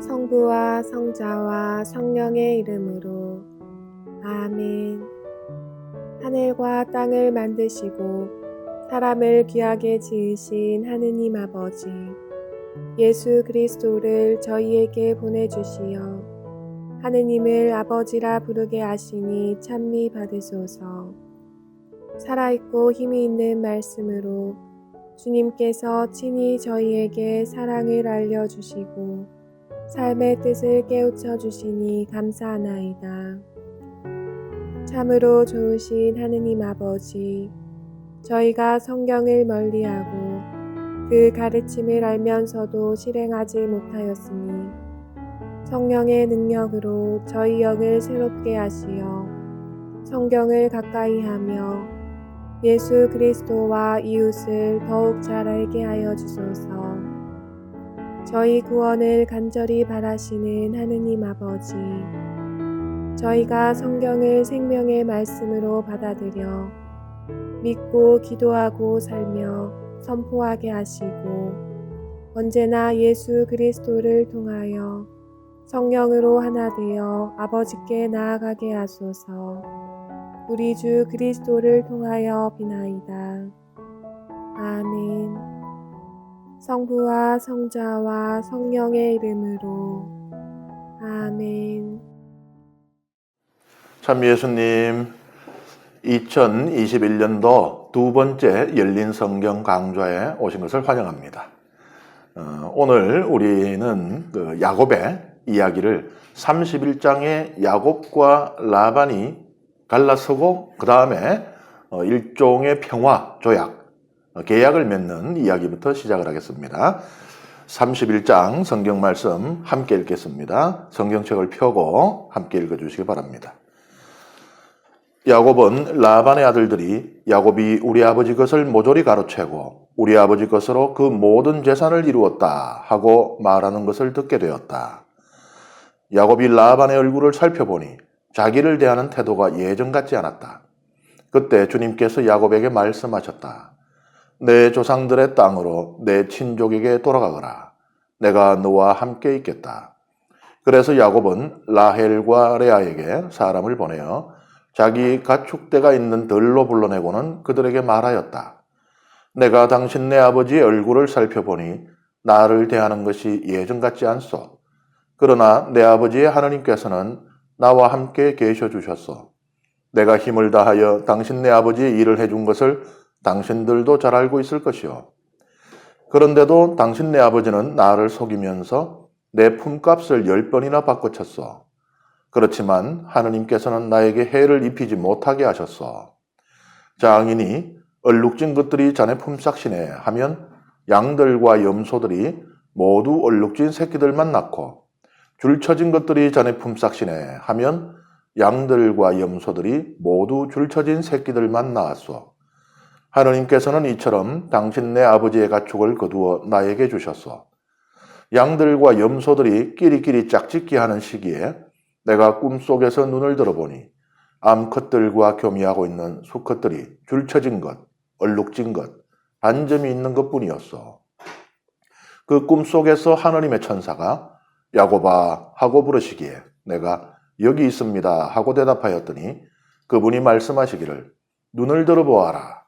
성부와 성자와 성령의 이름으로 아멘. 하늘과 땅을 만드시고 사람을 귀하게 지으신 하느님 아버지, 예수 그리스도를 저희에게 보내주시어 하느님을 아버지라 부르게 하시니 찬미 받으소서. 살아있고 힘이 있는 말씀으로 주님께서 친히 저희에게 사랑을 알려주시고 삶의 뜻을 깨우쳐 주시니 감사하나이다. 참으로 좋으신 하느님 아버지, 저희가 성경을 멀리하고 그 가르침을 알면서도 실행하지 못하였으니 성령의 능력으로 저희 영을 새롭게 하시어 성경을 가까이 하며 예수 그리스도와 이웃을 더욱 잘 알게 하여 주소서. 저희 구원을 간절히 바라시는 하느님 아버지, 저희가 성경을 생명의 말씀으로 받아들여 믿고 기도하고 살며 선포하게 하시고 언제나 예수 그리스도를 통하여 성령으로 하나 되어 아버지께 나아가게 하소서. 우리 주 그리스도를 통하여 비나이다. 아멘. 성부와 성자와 성령의 이름으로 아멘. 참 예수님, 2021년도 두 번째 열린 성경 강좌에 오신 것을 환영합니다. 오늘 우리는 야곱의 이야기를 31장의 야곱과 라반이 갈라서고 그 다음에 일종의 평화 조약, 계약을 맺는 이야기부터 시작을 하겠습니다. 31장 성경 말씀 함께 읽겠습니다. 성경책을 펴고 함께 읽어주시기 바랍니다. 야곱은 라반의 아들들이 야곱이 우리 아버지 것을 모조리 가로채고 우리 아버지 것으로 그 모든 재산을 이루었다 하고 말하는 것을 듣게 되었다. 야곱이 라반의 얼굴을 살펴보니 자기를 대하는 태도가 예전 같지 않았다. 그때 주님께서 야곱에게 말씀하셨다. 내 조상들의 땅으로 내 친족에게 돌아가거라. 내가 너와 함께 있겠다. 그래서 야곱은 라헬과 레아에게 사람을 보내어 자기 가축대가 있는 들로 불러내고는 그들에게 말하였다. 내가 당신 내 아버지의 얼굴을 살펴보니 나를 대하는 것이 예전 같지 않소. 그러나 내 아버지의 하느님께서는 나와 함께 계셔 주셨소. 내가 힘을 다하여 당신 내 아버지의 일을 해준 것을 당신들도 잘 알고 있을 것이요. 그런데도 당신 내 아버지는 나를 속이면서 내 품값을 10번이나 바꿔쳤소. 그렇지만 하느님께서는 나에게 해를 입히지 못하게 하셨소. 장인이 얼룩진 것들이 자네 품삯이네 하면 양들과 염소들이 모두 얼룩진 새끼들만 낳고 줄쳐진 것들이 자네 품삯이네 하면 양들과 염소들이 모두 줄쳐진 새끼들만 낳았소. 하느님께서는 이처럼 당신 내 아버지의 가축을 거두어 나에게 주셨소. 양들과 염소들이 끼리끼리 짝짓기 하는 시기에 내가 꿈속에서 눈을 들어보니 암컷들과 교미하고 있는 수컷들이 줄쳐진 것, 얼룩진 것, 반점이 있는 것뿐이었소. 그 꿈속에서 하느님의 천사가 야곱아 하고 부르시기에 내가 여기 있습니다 하고 대답하였더니 그분이 말씀하시기를 눈을 들어보아라.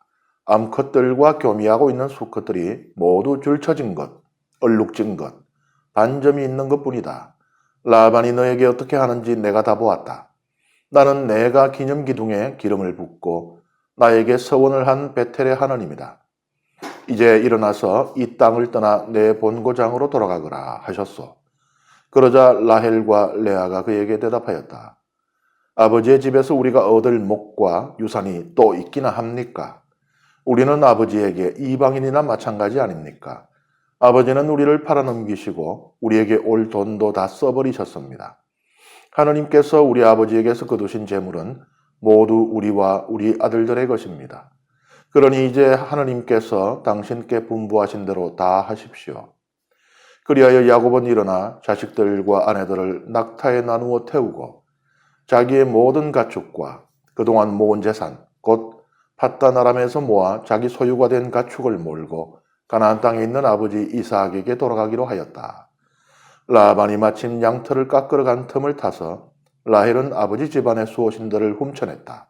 암컷들과 교미하고 있는 수컷들이 모두 줄쳐진 것, 얼룩진 것, 반점이 있는 것뿐이다. 라반이 너에게 어떻게 하는지 내가 다 보았다. 나는 내가 기념기둥에 기름을 붓고 나에게 서원을 한 베텔의 하느님이다. 이제 일어나서 이 땅을 떠나 내 본고장으로 돌아가거라 하셨소. 그러자 라헬과 레아가 그에게 대답하였다. 아버지의 집에서 우리가 얻을 목과 유산이 또 있기나 합니까? 우리는 아버지에게 이방인이나 마찬가지 아닙니까? 아버지는 우리를 팔아넘기시고 우리에게 올 돈도 다 써버리셨습니다. 하느님께서 우리 아버지에게서 거두신 재물은 모두 우리와 우리 아들들의 것입니다. 그러니 이제 하느님께서 당신께 분부하신 대로 다 하십시오. 그리하여 야곱은 일어나 자식들과 아내들을 낙타에 나누어 태우고 자기의 모든 가축과 그동안 모은 재산, 곧 팟단 아람에서 모아 자기 소유가 된 가축을 몰고 가나안 땅에 있는 아버지 이삭에게 돌아가기로 하였다. 라반이 마침 양털을 깎으러 간 틈을 타서 라헬은 아버지 집안의 수호신들을 훔쳐냈다.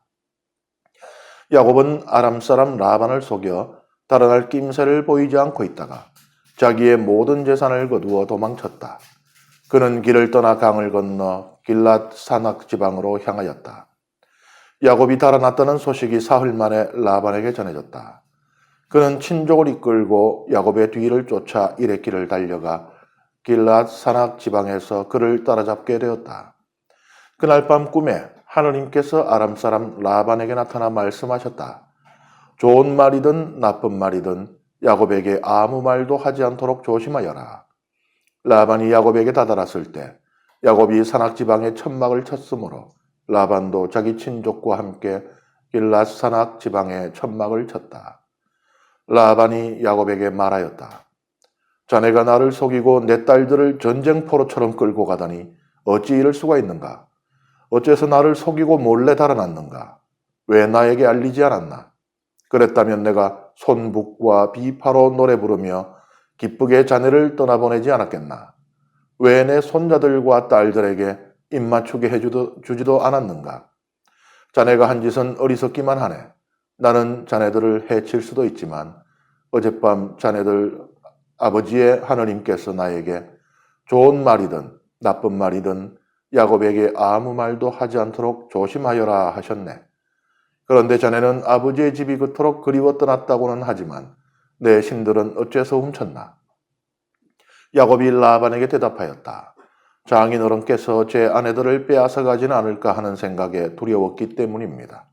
야곱은 아람 사람 라반을 속여 달아날 낌새를 보이지 않고 있다가 자기의 모든 재산을 거두어 도망쳤다. 그는 길을 떠나 강을 건너 길랏 산악 지방으로 향하였다. 야곱이 달아났다는 소식이 사흘 만에 라반에게 전해졌다. 그는 친족을 이끌고 야곱의 뒤를 쫓아 이레길을 달려가 길랏 산악 지방에서 그를 따라잡게 되었다. 그날 밤 꿈에 하느님께서 아람 사람 라반에게 나타나 말씀하셨다. 좋은 말이든 나쁜 말이든 야곱에게 아무 말도 하지 않도록 조심하여라. 라반이 야곱에게 다다랐을 때 야곱이 산악 지방에 천막을 쳤으므로 라반도 자기 친족과 함께 길랏 산악 지방에 천막을 쳤다. 라반이 야곱에게 말하였다. 자네가 나를 속이고 내 딸들을 전쟁포로처럼 끌고 가다니 어찌 이럴 수가 있는가? 어째서 나를 속이고 몰래 달아났는가? 왜 나에게 알리지 않았나? 그랬다면 내가 손북과 비파로 노래 부르며 기쁘게 자네를 떠나보내지 않았겠나? 왜 내 손자들과 딸들에게 입맞추게 해주지도 않았는가? 자네가 한 짓은 어리석기만 하네. 나는 자네들을 해칠 수도 있지만 어젯밤 자네들 아버지의 하느님께서 나에게 좋은 말이든 나쁜 말이든 야곱에게 아무 말도 하지 않도록 조심하여라 하셨네. 그런데 자네는 아버지의 집이 그토록 그리워 떠났다고는 하지만 내 신들은 어째서 훔쳤나? 야곱이 라반에게 대답하였다. 장인어른께서 제 아내들을 빼앗아 가지는 않을까 하는 생각에 두려웠기 때문입니다.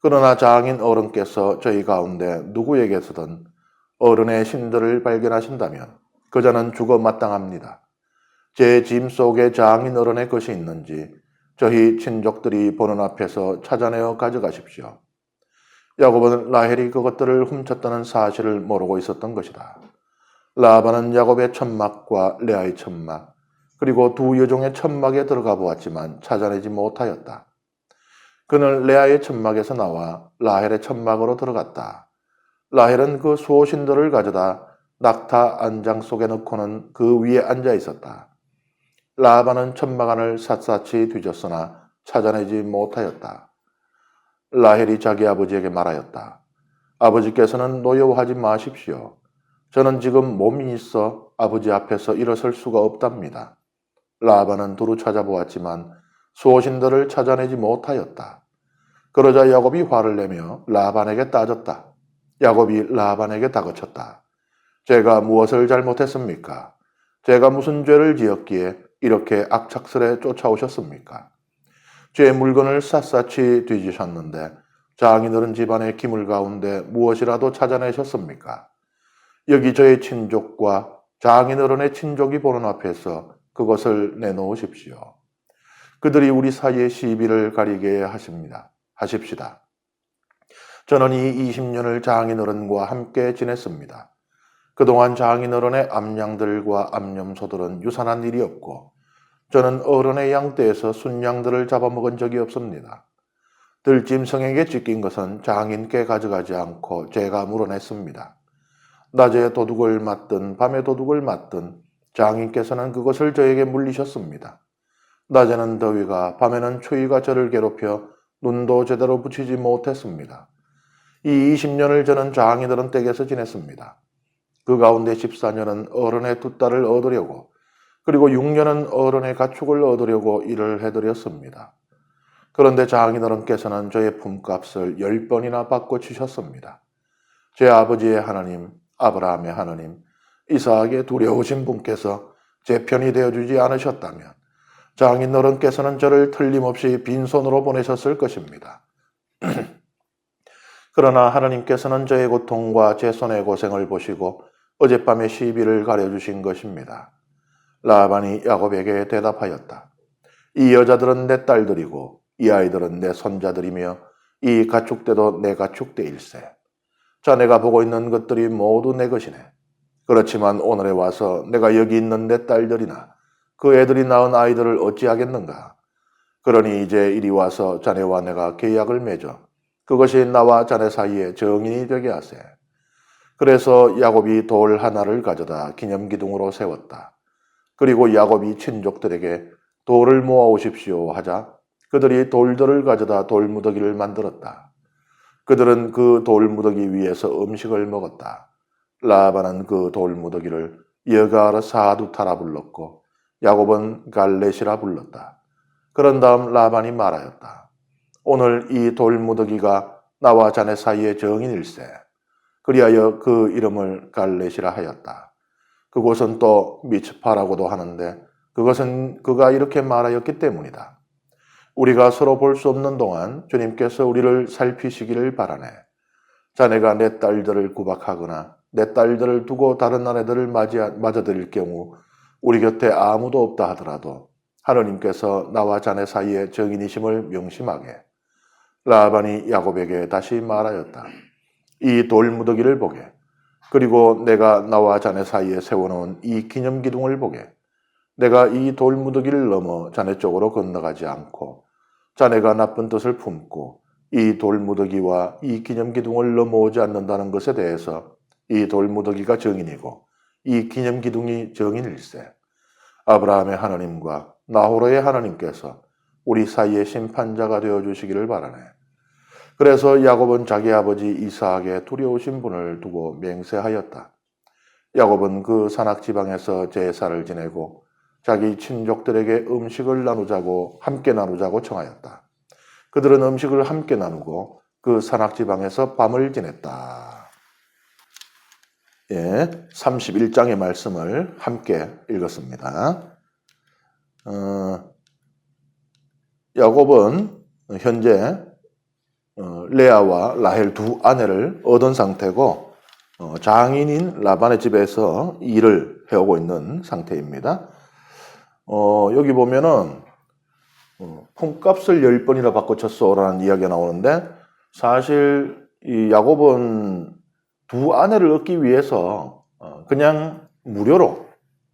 그러나 장인어른께서 저희 가운데 누구에게서든 어른의 신들을 발견하신다면 그 자는 죽어 마땅합니다. 제 짐 속에 장인어른의 것이 있는지 저희 친족들이 보는 앞에서 찾아내어 가져가십시오. 야곱은 라헬이 그것들을 훔쳤다는 사실을 모르고 있었던 것이다. 라반은 야곱의 천막과 레아의 천막, 그리고 두 여종의 천막에 들어가 보았지만 찾아내지 못하였다. 그는 레아의 천막에서 나와 라헬의 천막으로 들어갔다. 라헬은 그 수호신들을 가져다 낙타 안장 속에 넣고는 그 위에 앉아 있었다. 라반은 천막 안을 샅샅이 뒤졌으나 찾아내지 못하였다. 라헬이 자기 아버지에게 말하였다. 아버지께서는 노여워하지 마십시오. 저는 지금 몸이 있어 아버지 앞에서 일어설 수가 없답니다. 라반은 두루 찾아보았지만 수호신들을 찾아내지 못하였다. 그러자 야곱이 화를 내며 라반에게 따졌다. 야곱이 라반에게 다그쳤다. 제가 무엇을 잘못했습니까? 제가 무슨 죄를 지었기에 이렇게 악착스레 쫓아오셨습니까? 제 물건을 샅샅이 뒤지셨는데 장인어른 집안의 기물 가운데 무엇이라도 찾아내셨습니까? 여기 저의 친족과 장인어른의 친족이 보는 앞에서 그것을 내놓으십시오. 그들이 우리 사이의 시비를 가리게 하십시다. 저는 이 20년을 장인어른과 함께 지냈습니다. 그동안 장인어른의 암양들과 암염소들은 유산한 일이 없고 저는 어른의 양떼에서 순양들을 잡아먹은 적이 없습니다. 들짐승에게 찢긴 것은 장인께 가져가지 않고 제가 물어냈습니다. 낮에 도둑을 맞든 밤에 도둑을 맞든 장인께서는 그것을 저에게 물리셨습니다. 낮에는 더위가 밤에는 추위가 저를 괴롭혀 눈도 제대로 붙이지 못했습니다. 이 20년을 저는 장인어른 댁에서 지냈습니다. 그 가운데 14년은 어른의 두 딸을 얻으려고 그리고 6년은 어른의 가축을 얻으려고 일을 해드렸습니다. 그런데 장인어른께서는 저의 품값을 10번이나 바꿔주셨습니다. 제 아버지의 하나님, 아브라함의 하나님, 이삭의 두려우신 분께서 제 편이 되어주지 않으셨다면 장인어른께서는 저를 틀림없이 빈손으로 보내셨을 것입니다. 그러나 하나님께서는 저의 고통과 제 손의 고생을 보시고 어젯밤의 시비를 가려주신 것입니다. 라반이 야곱에게 대답하였다. 이 여자들은 내 딸들이고 이 아이들은 내 손자들이며 이 가축대도 내 가축대일세. 자네가 보고 있는 것들이 모두 내 것이네. 그렇지만 오늘에 와서 내가 여기 있는 내 딸들이나 그 애들이 낳은 아이들을 어찌하겠는가. 그러니 이제 이리 와서 자네와 내가 계약을 맺어 그것이 나와 자네 사이에 정인이 되게 하세. 그래서 야곱이 돌 하나를 가져다 기념기둥으로 세웠다. 그리고 야곱이 친족들에게 돌을 모아 오십시오 하자 그들이 돌들을 가져다 돌무더기를 만들었다. 그들은 그 돌무더기 위에서 음식을 먹었다. 라반은 그 돌무더기를 여가르 사두타라 불렀고 야곱은 갈렛이라 불렀다. 그런 다음 라반이 말하였다. 오늘 이 돌무더기가 나와 자네 사이의 정인일세. 그리하여 그 이름을 갈렛이라 하였다. 그곳은 또 미츠파라고도 하는데 그것은 그가 이렇게 말하였기 때문이다. 우리가 서로 볼 수 없는 동안 주님께서 우리를 살피시기를 바라네. 자네가 내 딸들을 구박하거나 내 딸들을 두고 다른 아내들을 맞아들일 경우 우리 곁에 아무도 없다 하더라도 하느님께서 나와 자네 사이의 정인이심을 명심하게. 라반이 야곱에게 다시 말하였다. 이 돌무더기를 보게. 그리고 내가 나와 자네 사이에 세워놓은 이 기념기둥을 보게. 내가 이 돌무더기를 넘어 자네 쪽으로 건너가지 않고 자네가 나쁜 뜻을 품고 이 돌무더기와 이 기념기둥을 넘어오지 않는다는 것에 대해서 이 돌무더기가 정인이고 이 기념기둥이 정인일세. 아브라함의 하나님과 나호로의 하나님께서 우리 사이의 심판자가 되어주시기를 바라네. 그래서 야곱은 자기 아버지 이삭의 두려우신 분을 두고 맹세하였다. 야곱은 그 산악지방에서 제사를 지내고 자기 친족들에게 음식을 함께 나누자고 청하였다. 그들은 음식을 함께 나누고 그 산악지방에서 밤을 지냈다. 31장의 말씀을 함께 읽었습니다. 야곱은 현재 레아와 라헬 두 아내를 얻은 상태고 장인인 라반의 집에서 일을 해오고 있는 상태입니다. 여기 보면은 품값을 10번이나 바꿔쳤어라는 이야기가 나오는데 사실 이 야곱은 두 아내를 얻기 위해서 그냥 무료로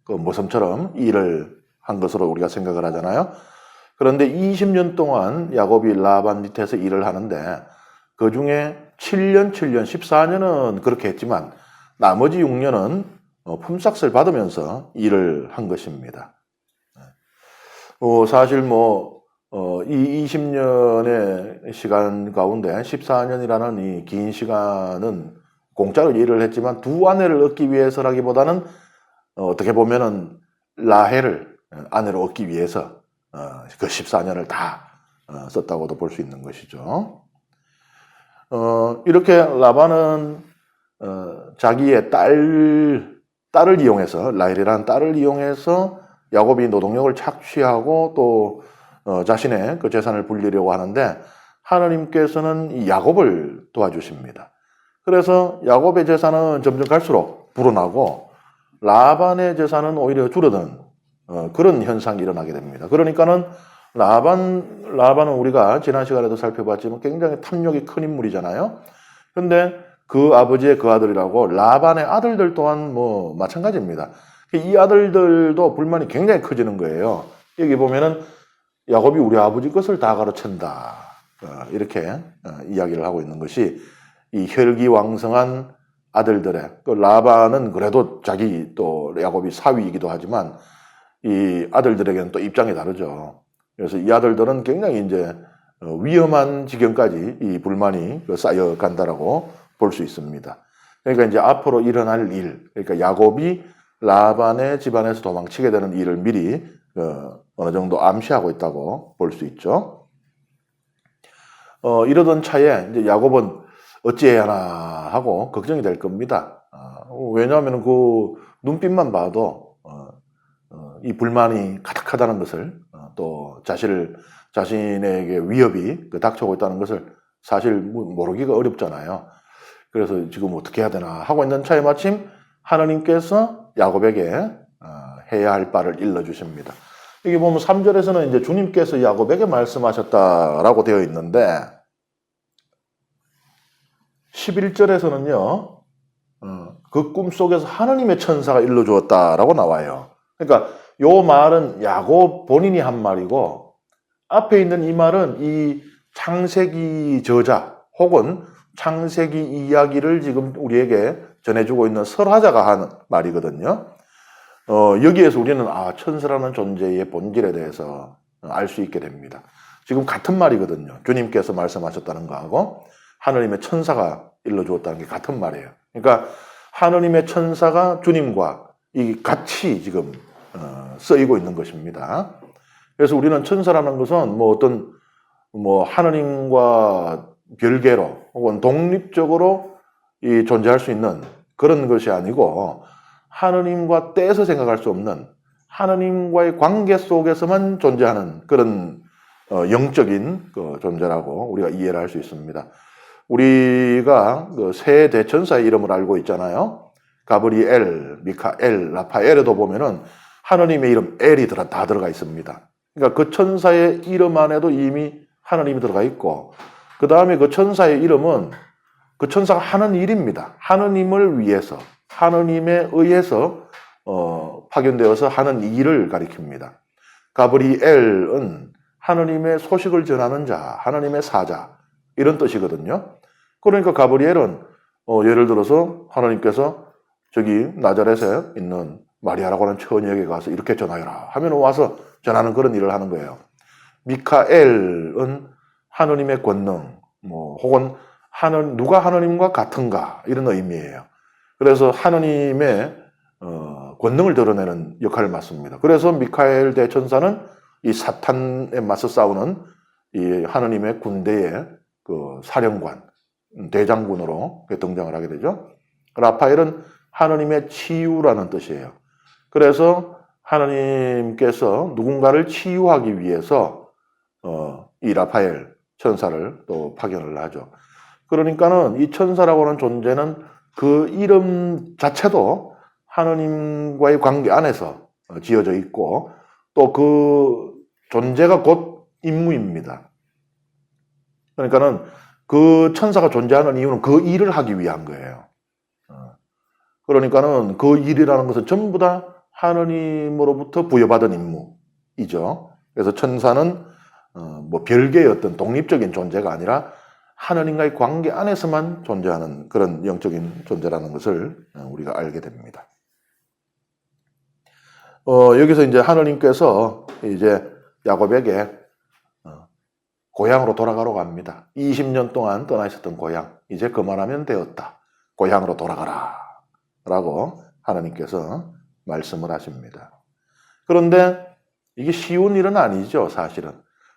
그 모섬처럼 일을 한 것으로 우리가 생각을 하잖아요. 그런데 20년 동안 야곱이 라반 밑에서 일을 하는데 그 중에 7년, 14년은 그렇게 했지만 나머지 6년은 품삯을 받으면서 일을 한 것입니다. 사실 이 20년의 시간 가운데 14년이라는 이 긴 시간은 공짜로 일을 했지만 두 아내를 얻기 위해서라기보다는 어떻게 보면은 라헬을 아내로 얻기 위해서 그 14년을 다 썼다고도 볼 수 있는 것이죠. 이렇게 라반은 자기의 딸을 이용해서 라헬이라는 딸을 이용해서 야곱이 노동력을 착취하고 또 자신의 그 재산을 불리려고 하는데 하나님께서는 이 야곱을 도와주십니다. 그래서 야곱의 재산은 점점 갈수록 불어나고 라반의 재산은 오히려 줄어드는 그런 현상이 일어나게 됩니다. 그러니까는 라반은 우리가 지난 시간에도 살펴봤지만 굉장히 탐욕이 큰 인물이잖아요. 근데 그 아버지의 그 아들이라고 라반의 아들들 또한 마찬가지입니다. 이 아들들도 불만이 굉장히 커지는 거예요. 여기 보면은 야곱이 우리 아버지 것을 다 가로챈다. 이렇게 이야기를 하고 있는 것이 이 혈기왕성한 아들들의 그 라반은 그래도 자기 또 야곱이 사위이기도 하지만 이 아들들에게는 또 입장이 다르죠. 그래서 이 아들들은 굉장히 이제 위험한 지경까지 이 불만이 쌓여간다라고 볼 수 있습니다. 그러니까 이제 앞으로 일어날 일, 그러니까 야곱이 라반의 집안에서 도망치게 되는 일을 미리 어느 정도 암시하고 있다고 볼 수 있죠. 이러던 차에 이제 야곱은 어찌해야 하나 하고 걱정이 될 겁니다. 왜냐하면 그 눈빛만 봐도 이 불만이 가득하다는 것을 또 자신에게 위협이 닥쳐오고 있다는 것을 사실 모르기가 어렵잖아요. 그래서 지금 어떻게 해야 되나 하고 있는 차에 마침 하나님께서 야곱에게 해야 할 바를 일러주십니다. 여기 보면 3절에서는 이제 주님께서 야곱에게 말씀하셨다라고 되어 있는데 11절에서는요, 그 꿈속에서 하나님의 천사가 일러주었다라고 나와요. 그러니까 요 말은 야곱 본인이 한 말이고 앞에 있는 이 말은 이 창세기 저자 혹은 창세기 이야기를 지금 우리에게 전해주고 있는 설화자가 한 말이거든요. 여기에서 우리는 천사라는 존재의 본질에 대해서 알 수 있게 됩니다. 지금 같은 말이거든요. 주님께서 말씀하셨다는 거하고 하느님의 천사가 일러주었다는 게 같은 말이에요. 그러니까 하느님의 천사가 주님과 같이 지금 쓰이고 있는 것입니다. 그래서 우리는 천사라는 것은 어떤 하느님과 별개로 혹은 독립적으로 존재할 수 있는 그런 것이 아니고 하느님과 떼서 생각할 수 없는 하느님과의 관계 속에서만 존재하는 그런 영적인 존재라고 우리가 이해를 할 수 있습니다. 우리가 세 대천사의 이름을 알고 있잖아요. 가브리엘, 미카엘, 라파엘에도 보면은 하느님의 이름 엘이 다 들어가 있습니다. 그러니까 그 천사의 이름 안에도 이미 하느님이 들어가 있고, 그 다음에 그 천사의 이름은 그 천사가 하는 일입니다. 하느님을 위해서, 하느님에 의해서 파견되어서 하는 일을 가리킵니다. 가브리엘은 하느님의 소식을 전하는 자, 하느님의 사자 이런 뜻이거든요. 그러니까 가브리엘은 예를 들어서 하나님께서 저기 나자렛에 있는 마리아라고 하는 처녀에게 가서 이렇게 전하여라 하면 와서 전하는 그런 일을 하는 거예요. 미카엘은 하느님의 권능, 혹은 누가 하느님과 같은가 이런 의미예요. 그래서 하느님의 권능을 드러내는 역할을 맡습니다. 그래서 미카엘 대천사는 이 사탄에 맞서 싸우는 이 하느님의 군대의 그 사령관, 대장군으로 등장을 하게 되죠. 라파엘은 하느님의 치유라는 뜻이에요. 그래서 하느님께서 누군가를 치유하기 위해서 이 라파엘 천사를 또 파견을 하죠. 그러니까는 이 천사라고 하는 존재는 그 이름 자체도 하느님과의 관계 안에서 지어져 있고 또 그 존재가 곧 임무입니다. 그러니까는 그 천사가 존재하는 이유는 그 일을 하기 위한 거예요. 그러니까는 그 일이라는 것은 전부 다 하느님으로부터 부여받은 임무이죠. 그래서 천사는 별개의 어떤 독립적인 존재가 아니라 하느님과의 관계 안에서만 존재하는 그런 영적인 존재라는 것을 우리가 알게 됩니다. 여기서 이제 하느님께서 이제 야곱에게 고향으로 돌아가라고 합니다. 20년 동안 떠나 있었던 고향, 이제 그만하면 되었다. 고향으로 돌아가라. 라고 하나님께서 말씀을 하십니다. 그런데 이게 쉬운 일은 아니죠, 사실은.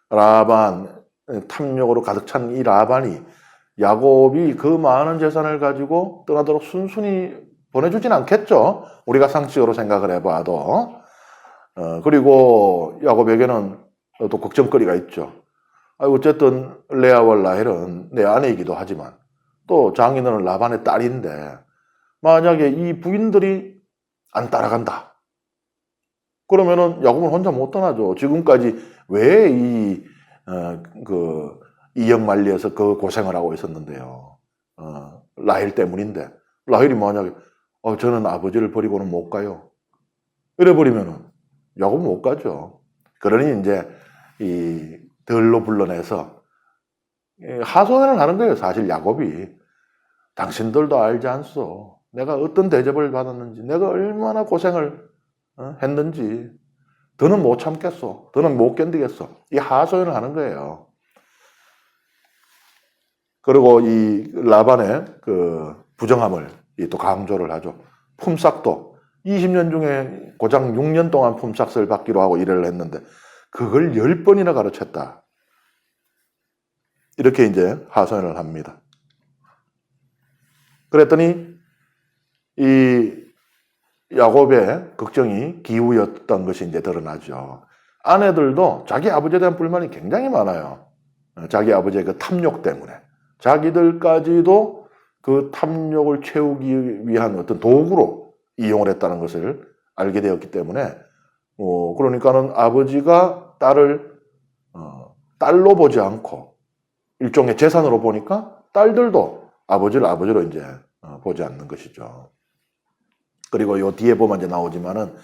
라반, 탐욕으로 가득 찬 이 라반이 야곱이 그 많은 재산을 가지고 떠나도록 순순히 보내주진 않겠죠. 우리가 상식으로 생각을 해봐도. 그리고 야곱에게는 또 걱정거리가 있죠. 어쨌든 레아와 라헬은 내 아내이기도 하지만 또 장인어른 라반의 딸인데 만약에 이 부인들이 안 따라간다. 그러면은 야곱은 혼자 못 떠나죠. 지금까지 왜 이역만리에서 그 고생을 하고 있었는데요. 라헬 때문인데 라헬이 만약에 저는 아버지를 버리고는 못 가요. 이래버리면은 야곱은 못 가죠. 그러니 이제 이 들로 불러내서 하소연을 하는 거예요. 사실 야곱이 당신들도 알지 않소. 내가 어떤 대접을 받았는지, 내가 얼마나 고생을 했는지, 더는 못 참겠소. 더는 못 견디겠소. 이 하소연을 하는 거예요. 그리고 이 라반의 그 부정함을 또 강조를 하죠. 품삯도 20년 중에 고작 6년 동안 품삯을 받기로 하고 일을 했는데 그걸 10번이나 가르쳤다. 이렇게 이제 하소연을 합니다. 그랬더니 이 야곱의 걱정이 기우였던 것이 이제 드러나죠. 아내들도 자기 아버지에 대한 불만이 굉장히 많아요. 자기 아버지의 그 탐욕 때문에. 자기들까지도 그 탐욕을 채우기 위한 어떤 도구로 이용을 했다는 것을 알게 되었기 때문에 그러니까는 아버지가 딸을 딸로 보지 않고 일종의 재산으로 보니까 딸들도 아버지를 아버지로 이제 보지 않는 것이죠. 그리고 요 뒤에 보면 이제 나오지만은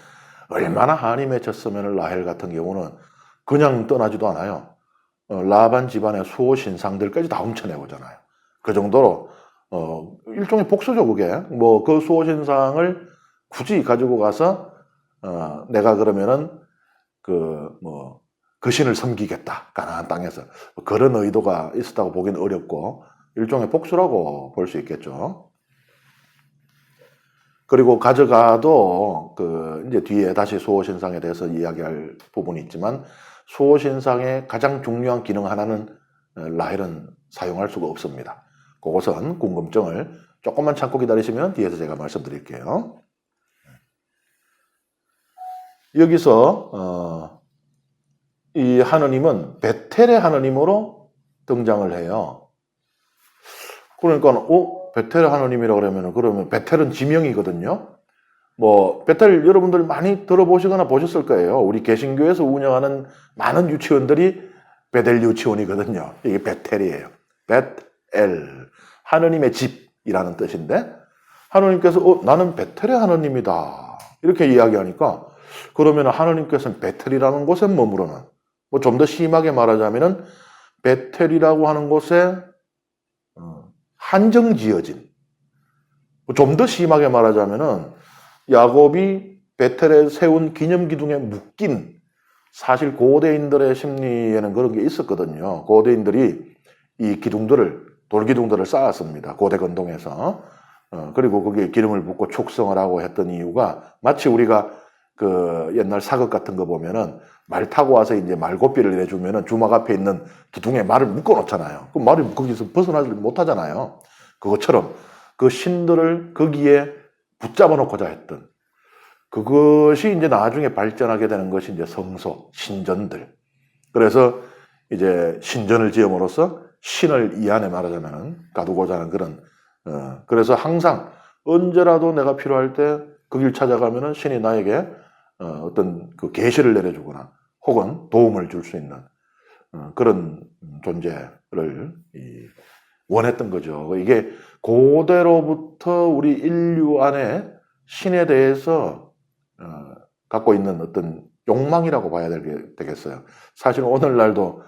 얼마나 한이 맺혔으면 라헬 같은 경우는 그냥 떠나지도 않아요. 라반 집안의 수호 신상들까지 다 훔쳐내오잖아요. 그 정도로 일종의 복수죠, 그게. 그 수호 신상을 굳이 가지고 가서 내가 그러면은 그 신을 섬기겠다. 가나안 땅에서. 그런 의도가 있었다고 보기는 어렵고, 일종의 복수라고 볼 수 있겠죠. 그리고 가져가도 이제 뒤에 다시 수호신상에 대해서 이야기할 부분이 있지만, 수호신상의 가장 중요한 기능 하나는 라헬은 사용할 수가 없습니다. 그것은 궁금증을 조금만 참고 기다리시면 뒤에서 제가 말씀드릴게요. 여기서 이 하느님은 베텔의 하느님으로 등장을 해요. 그러니까 베텔의 하느님이라 그러면 베텔은 지명이거든요. 베텔 여러분들 많이 들어보시거나 보셨을 거예요. 우리 개신교에서 운영하는 많은 유치원들이 베델 유치원이거든요. 이게 베텔이에요. 베텔, 하느님의 집이라는 뜻인데, 하느님께서 나는 베텔의 하느님이다 이렇게 이야기하니까, 그러면 하느님께서는 베텔이라는 곳에 머무르는, 좀 더 심하게 말하자면은 베텔이라고 하는 곳에 한정 지어진, 좀 더 심하게 말하자면은 야곱이 베텔에 세운 기념 기둥에 묶인, 사실 고대인들의 심리에는 그런 게 있었거든요. 고대인들이 이 돌기둥들을 쌓았습니다. 고대 건동에서. 그리고 거기에 기름을 붓고 축성을 하고 했던 이유가, 마치 우리가 옛날 사극 같은 거 보면은 말 타고 와서 이제 말고삐를 내주면은 주막 앞에 있는 기둥에 말을 묶어 놓잖아요. 그럼 말이 거기서 벗어나지 못하잖아요. 그것처럼 그 신들을 거기에 붙잡아 놓고자 했던, 그것이 이제 나중에 발전하게 되는 것이 이제 성소, 신전들. 그래서 이제 신전을 지음으로써 신을 이 안에 말하자면은 가두고자 하는 그런, 그래서 항상 언제라도 내가 필요할 때 그 길 찾아가면은 신이 나에게 어떤 그 계시를 내려주거나 혹은 도움을 줄 수 있는 그런 존재를 원했던 거죠. 이게 고대로부터 우리 인류 안에 신에 대해서 갖고 있는 어떤 욕망이라고 봐야 되겠어요. 사실 오늘날도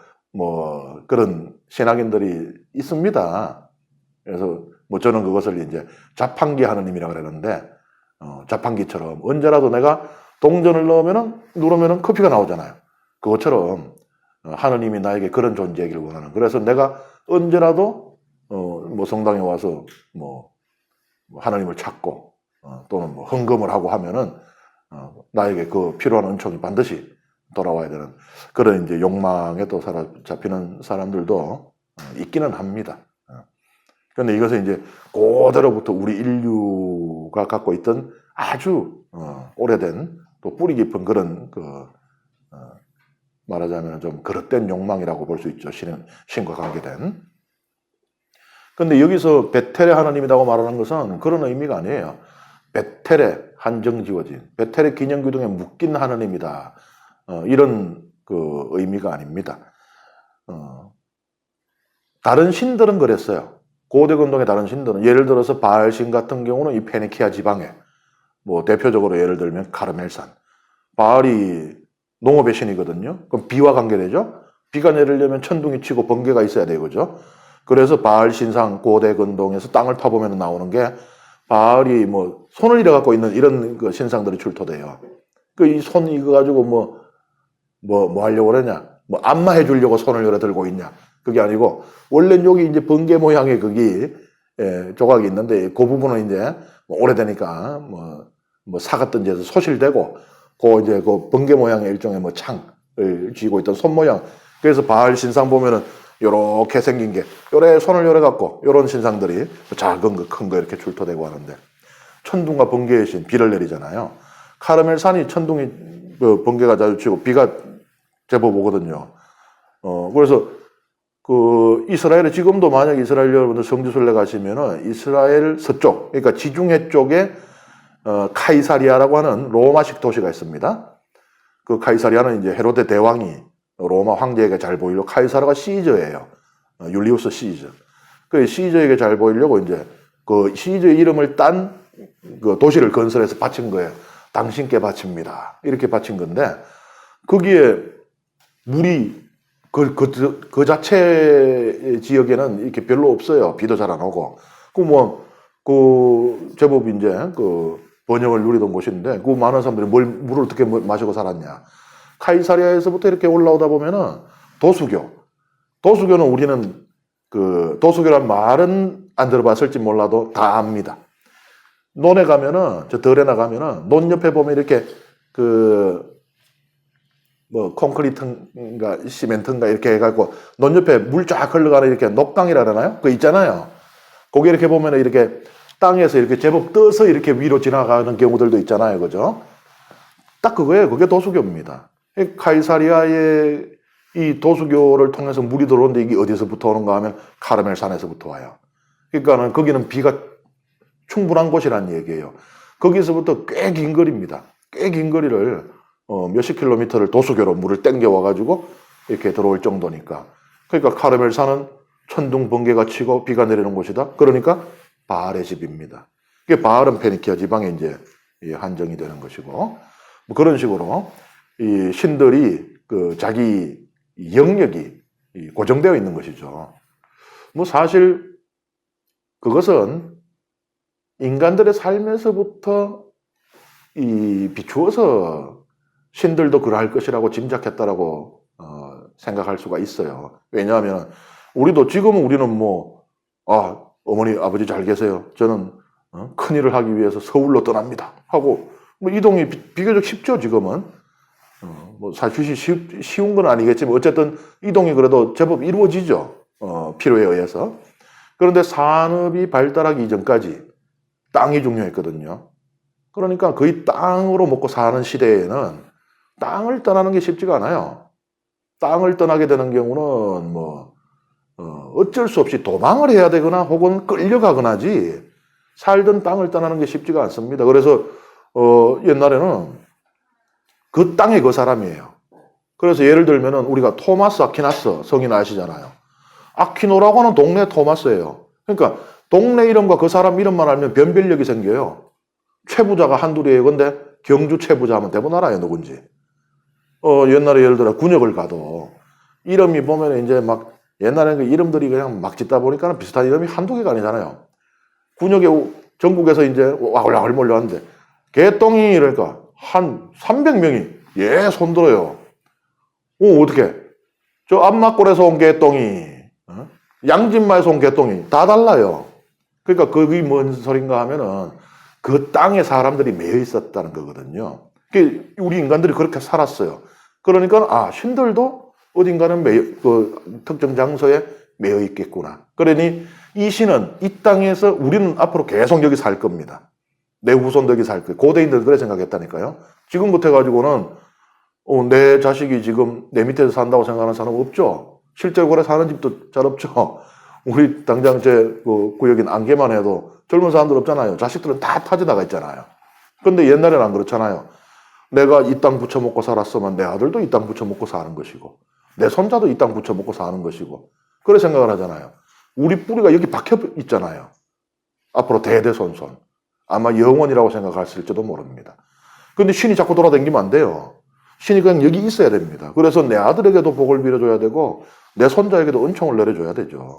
그런 신학인들이 있습니다. 그래서 저는 그것을 이제 자판기 하느님이라고 그러는데, 자판기처럼 언제라도 내가 동전을 누르면은 커피가 나오잖아요. 그것처럼 하느님이 나에게 그런 존재이길 원하는. 그래서 내가 언제라도 성당에 와서 하나님을 찾고 또는 헌금을 하고 하면은 나에게 그 필요한 은총이 반드시 돌아와야 되는 그런 이제 욕망에 또 사로잡히는 사람들도 있기는 합니다. 그런데 이것은 이제 고대로부터 우리 인류가 갖고 있던 아주 오래된 또 뿌리 깊은 그런 말하자면 좀 그릇된 욕망이라고 볼 수 있죠. 신과 관계된. 그런데 여기서 베텔의 하나님이라고 말하는 것은 그런 의미가 아니에요. 베텔에 한정 지어진, 베텔의 기념 기둥에 묶인 하나님이다. 이런 의미가 아닙니다. 다른 신들은 그랬어요. 고대 건동의 다른 신들은, 예를 들어서 바알신 같은 경우는 이 페니키아 지방에, 대표적으로 예를 들면 카르멜산. 바알이 농업의 신이거든요. 그럼 비와 관계되죠? 비가 내리려면 천둥이 치고 번개가 있어야 되거죠. 그래서 바알 신상 고대 건동에서 땅을 파보면 나오는 게, 바알이 손을 이래 갖고 있는 이런 신상들이 출토돼요. 이 손 이거 가지고 뭐 하려고 그러냐? 안마해 주려고 손을 이래 들고 있냐? 그게 아니고, 원래는 여기 이제 번개 모양의 조각이 있는데, 그 부분은 이제 오래되니까 사가 던져서 소실되고, 이제 그 번개 모양의 일종의 창을 쥐고 있던 손 모양. 그래서 바알 신상 보면은 요렇게 생긴 게, 요래 손을 요래 갖고, 요런 신상들이 작은 거, 큰 거 이렇게 출토되고 하는데, 천둥과 번개의 신, 비를 내리잖아요. 카르멜산이 천둥이, 번개가 자주 치고, 비가 제법 오거든요. 그래서, 이스라엘에 지금도 만약 이스라엘 여러분들 성지순례 가시면은 이스라엘 서쪽, 그러니까 지중해 쪽에, 카이사리아라고 하는 로마식 도시가 있습니다. 그 카이사리아는 이제 헤로데 대왕이 로마 황제에게 잘 보이려고, 카이사르가 시저예요. 율리우스 시저. 그 시저에게 잘 보이려고 이제 그 시저의 이름을 딴 그 도시를 건설해서 바친 거예요. 당신께 바칩니다. 이렇게 바친 건데, 거기에 물이 그 자체 지역에는 이렇게 별로 없어요. 비도 잘 안 오고. 제법 이제 번영을 누리던 곳인데 그 많은 사람들이 물을 어떻게 마시고 살았냐. 카이사리아에서부터 이렇게 올라오다 보면은 도수교는 우리는 그 도수교란 말은 안 들어봤을지 몰라도 다 압니다. 논에 가면은 저 덜에나 가면은 논 옆에 보면 이렇게 그 뭐 콘크리트인가 시멘트인가 이렇게 해갖고 논 옆에 물 쫙 흘러가는 이렇게 녹당이라 그러나요? 그거 있잖아요. 거기 이렇게 보면은 이렇게 땅에서 이렇게 제법 떠서 이렇게 위로 지나가는 경우들도 있잖아요. 그죠? 딱 그거예요. 그게 도수교입니다. 카이사리아의 이 도수교를 통해서 물이 들어오는데 이게 어디서부터 오는가 하면 카르멜산에서부터 와요. 그러니까는 거기는 비가 충분한 곳이라는 얘기예요. 거기서부터 꽤 긴 거리입니다. 꽤 긴 거리를 몇십 킬로미터를 도수교로 물을 땡겨와가지고 이렇게 들어올 정도니까. 그러니까 카르멜산은 천둥 번개가 치고 비가 내리는 곳이다. 그러니까 바알의 집입니다. 이게 바알은 페니키아 지방에 이제 한정이 되는 것이고, 뭐 그런 식으로 이 신들이 그 자기 영역이 고정되어 있는 것이죠. 뭐 사실 그것은 인간들의 삶에서부터 비추어서 신들도 그러할 것이라고 짐작했다라고 생각할 수가 있어요. 왜냐하면 지금은 우리는 어머니 아버지 잘 계세요. 저는 큰일을 하기 위해서 서울로 떠납니다 하고 뭐 이동이 비교적 쉽죠. 지금은 뭐 사실 쉬운 건 아니겠지만 어쨌든 이동이 그래도 제법 이루어지죠. 필요에 의해서. 그런데 산업이 발달하기 이전까지 땅이 중요했거든요. 그러니까 거의 땅으로 먹고 사는 시대에는 땅을 떠나는 게 쉽지가 않아요. 땅을 떠나게 되는 경우는 어쩔 수 없이 도망을 해야 되거나 혹은 끌려가거나지 살던 땅을 떠나는 게 쉽지가 않습니다. 그래서 옛날에는 그 땅에 그 사람이에요. 그래서 예를 들면은 우리가 토마스 아퀴나스 성인 아시잖아요. 아퀴노라고 하는 동네 토마스예요. 그러니까 동네 이름과 그 사람 이름만 알면 변별력이 생겨요. 최부자가 한둘이에요. 근데 경주 최부자 하면 대부분 알아요, 누군지. 옛날에 예를 들어 군역을 가도 이름이 보면 이제 막 옛날에는 그 이름들이 그냥 막 짓다 보니까 비슷한 이름이 한두 개가 아니잖아요. 군역에 전국에서 이제 와글와글 몰려왔는데 개똥이 이러니까 한 300명이 손들어요. 어떻게? 저 앞막골에서 온 개똥이, 양진마에서 온 개똥이 다 달라요. 그러니까 그게 뭔 소린가 하면은 그 땅에 사람들이 매여 있었다는 거거든요. 우리 인간들이 그렇게 살았어요. 그러니까 신들도 어딘가는 그 특정 장소에 매여 있겠구나. 그러니 이 신은 이 땅에서 우리는 앞으로 계속 여기 살 겁니다. 내 후손도 여기 살 거예요. 고대인들은 그래 생각했다니까요. 지금부터 해가지고는 내 자식이 지금 내 밑에서 산다고 생각하는 사람 없죠. 실제로 그래 사는 집도 잘 없죠. 우리 당장 그 구역인 안개만 해도 젊은 사람들 없잖아요. 자식들은 다 타지 나가 있잖아요. 근데 옛날에는 안 그렇잖아요. 내가 이 땅 부쳐먹고 살았으면 내 아들도 이 땅 부쳐먹고 사는 것이고 내 손자도 이 땅 부쳐먹고 사는 것이고 그래 생각을 하잖아요. 우리 뿌리가 여기 박혀 있잖아요. 앞으로 대대손손. 아마 영원이라고 생각했을지도 모릅니다. 근데 신이 자꾸 돌아다니면 안 돼요. 신이 그냥 여기 있어야 됩니다. 그래서 내 아들에게도 복을 빌어줘야 되고 내 손자에게도 은총을 내려줘야 되죠.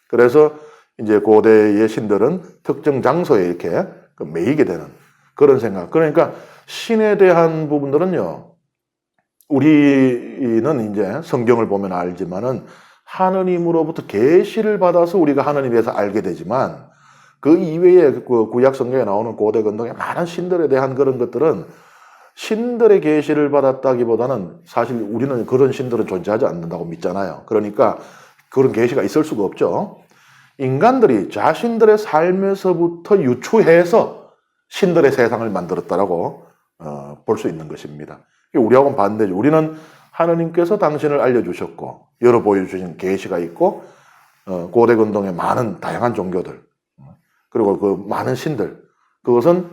그래서 이제 고대의 신들은 특정 장소에 이렇게 매이게 되는 그런 생각. 그러니까 신에 대한 부분들은요, 우리는 이제 성경을 보면 알지만은 하느님으로부터 계시를 받아서 우리가 하느님에 대해서 알게 되지만 그 이외에 그 구약 성경에 나오는 고대 근동의 많은 신들에 대한 그런 것들은 신들의 계시를 받았다기보다는 사실 우리는 그런 신들은 존재하지 않는다고 믿잖아요. 그러니까 그런 계시가 있을 수가 없죠. 인간들이 자신들의 삶에서부터 유추해서 신들의 세상을 만들었다라고 볼 수 있는 것입니다. 우리하고는 반대죠. 우리는 하느님께서 당신을 알려주셨고 열어 보여주신 계시가 있고 고대 근동의 많은 다양한 종교들 그리고 그 많은 신들 그것은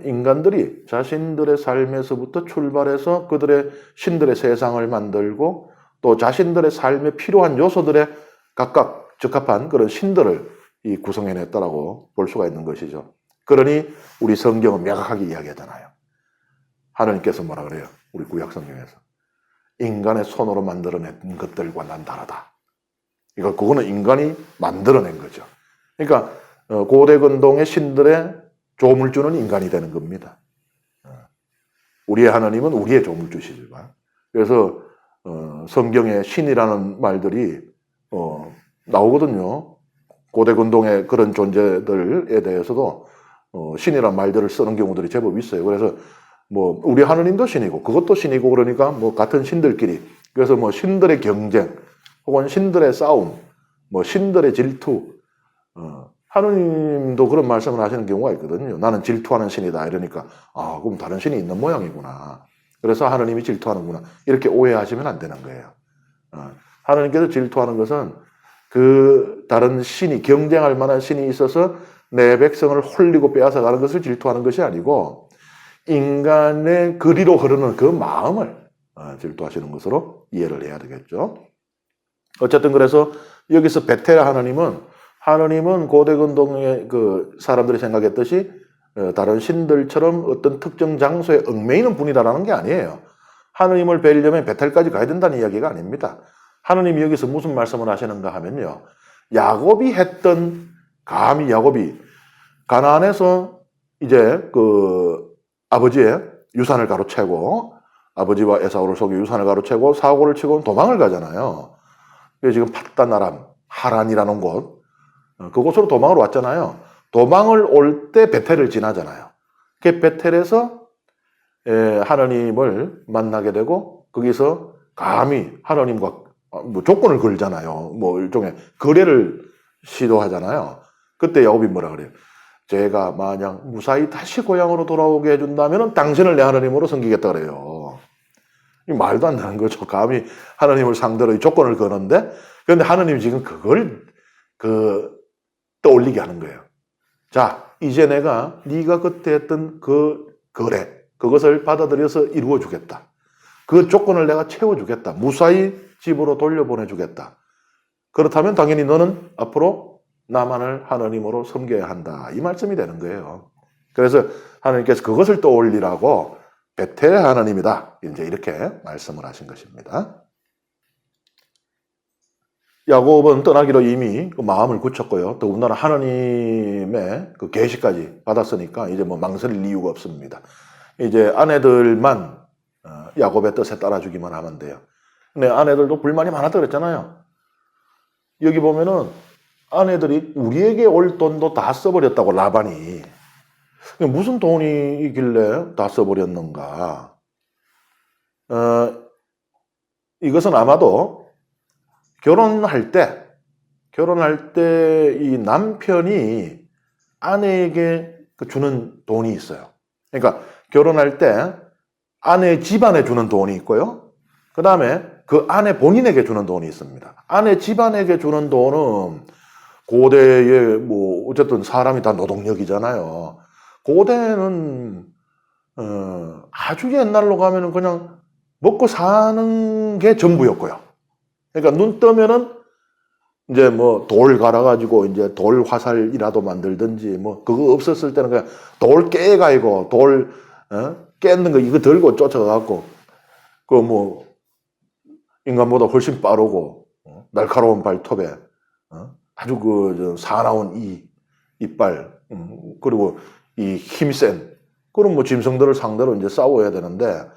인간들이 자신들의 삶에서부터 출발해서 그들의 신들의 세상을 만들고 또 자신들의 삶에 필요한 요소들에 각각 적합한 그런 신들을 구성해냈다라고 볼 수가 있는 것이죠. 그러니 우리 성경은 명확하게 이야기하잖아요. 하느님께서 뭐라 그래요? 우리 구약 성경에서 인간의 손으로 만들어낸 것들과 난 다르다. 그거는 인간이 만들어낸 거죠. 그러니까 고대 근동의 신들의 조물주는 인간이 되는 겁니다. 우리의 하나님은 우리의 조물주시지만. 그래서 성경에 신이라는 말들이 나오거든요. 고대 근동의 그런 존재들에 대해서도 신이라는 말들을 쓰는 경우들이 제법 있어요. 그래서 뭐 우리 하나님도 신이고 그것도 신이고 그러니까 뭐 같은 신들끼리, 그래서 뭐 신들의 경쟁 혹은 신들의 싸움, 뭐 신들의 질투, 하느님도 그런 말씀을 하시는 경우가 있거든요. 나는 질투하는 신이다 이러니까 그럼 다른 신이 있는 모양이구나. 그래서 하느님이 질투하는구나 이렇게 오해하시면 안 되는 거예요. 하느님께서 질투하는 것은 그 다른 신이, 경쟁할 만한 신이 있어서 내 백성을 홀리고 빼앗아가는 것을 질투하는 것이 아니고 인간의 그리로 흐르는 그 마음을 질투하시는 것으로 이해를 해야 되겠죠. 어쨌든 그래서 여기서 베텔 하나님은 고대 근동의 그 사람들이 생각했듯이 다른 신들처럼 어떤 특정 장소에 얽매이는 분이라는 게 아니에요. 하느님을 뵈려면 베텔까지 가야 된다는 이야기가 아닙니다. 하느님이 여기서 무슨 말씀을 하시는가 하면요. 감히 야곱이 가나안에서 이제 그 아버지의 유산을 가로채고, 아버지와 에사우를 속여 유산을 가로채고 사고를 치고 도망을 가잖아요. 그래서 지금 팟단 아람 하란이라는 곳, 그곳으로 도망을 왔잖아요. 도망을 올 때 베텔을 지나잖아요. 그 베텔에서 하나님을 만나게 되고 거기서 감히 하나님과 뭐 조건을 걸잖아요. 뭐 일종의 거래를 시도하잖아요. 그때 야곱이 뭐라 그래요? 제가 만약 무사히 다시 고향으로 돌아오게 해준다면 당신을 내 하나님으로 섬기겠다 그래요. 이 말도 안 되는 거죠. 감히 하나님을 상대로 이 조건을 거는데, 그런데 하나님이 지금 그걸 떠올리게 하는 거예요. 자, 이제 내가 네가 그때 했던 그 거래, 그것을 받아들여서 이루어 주겠다. 그 조건을 내가 채워주겠다. 무사히 집으로 돌려보내주겠다. 그렇다면 당연히 너는 앞으로 나만을 하나님으로 섬겨야 한다. 이 말씀이 되는 거예요. 그래서 하나님께서 그것을 떠올리라고 베텔 하나님이다. 이제 이렇게 말씀을 하신 것입니다. 야곱은 떠나기로 이미 그 마음을 굳혔고요. 더군다나 하나님의 그 계시까지 받았으니까 이제 뭐 망설일 이유가 없습니다. 이제 아내들만 야곱의 뜻에 따라주기만 하면 돼요. 근데 아내들도 불만이 많았다 그랬잖아요. 여기 보면은 아내들이 우리에게 올 돈도 다 써버렸다고, 라반이. 무슨 돈이 있길래 다 써버렸는가? 이것은 아마도 결혼할 때 이 남편이 아내에게 주는 돈이 있어요. 그러니까 결혼할 때 아내 집안에 주는 돈이 있고요. 그 다음에 그 아내 본인에게 주는 돈이 있습니다. 아내 집안에게 주는 돈은 고대에 뭐 어쨌든 사람이 다 노동력이잖아요. 고대는 아주 옛날로 가면은 그냥 먹고 사는 게 전부였고요. 그러니까 눈 뜨면은 이제 뭐 돌 갈아가지고 이제 돌 화살이라도 만들든지 뭐 그거 없었을 때는 그냥 돌 깨가지고 돌 깼는 거 이거 들고 쫓아가갖고 그 뭐 인간보다 훨씬 빠르고 날카로운 발톱에 아주 그 사나운 이빨 그리고 이 힘이 센 그런 뭐 짐승들을 상대로 이제 싸워야 되는데,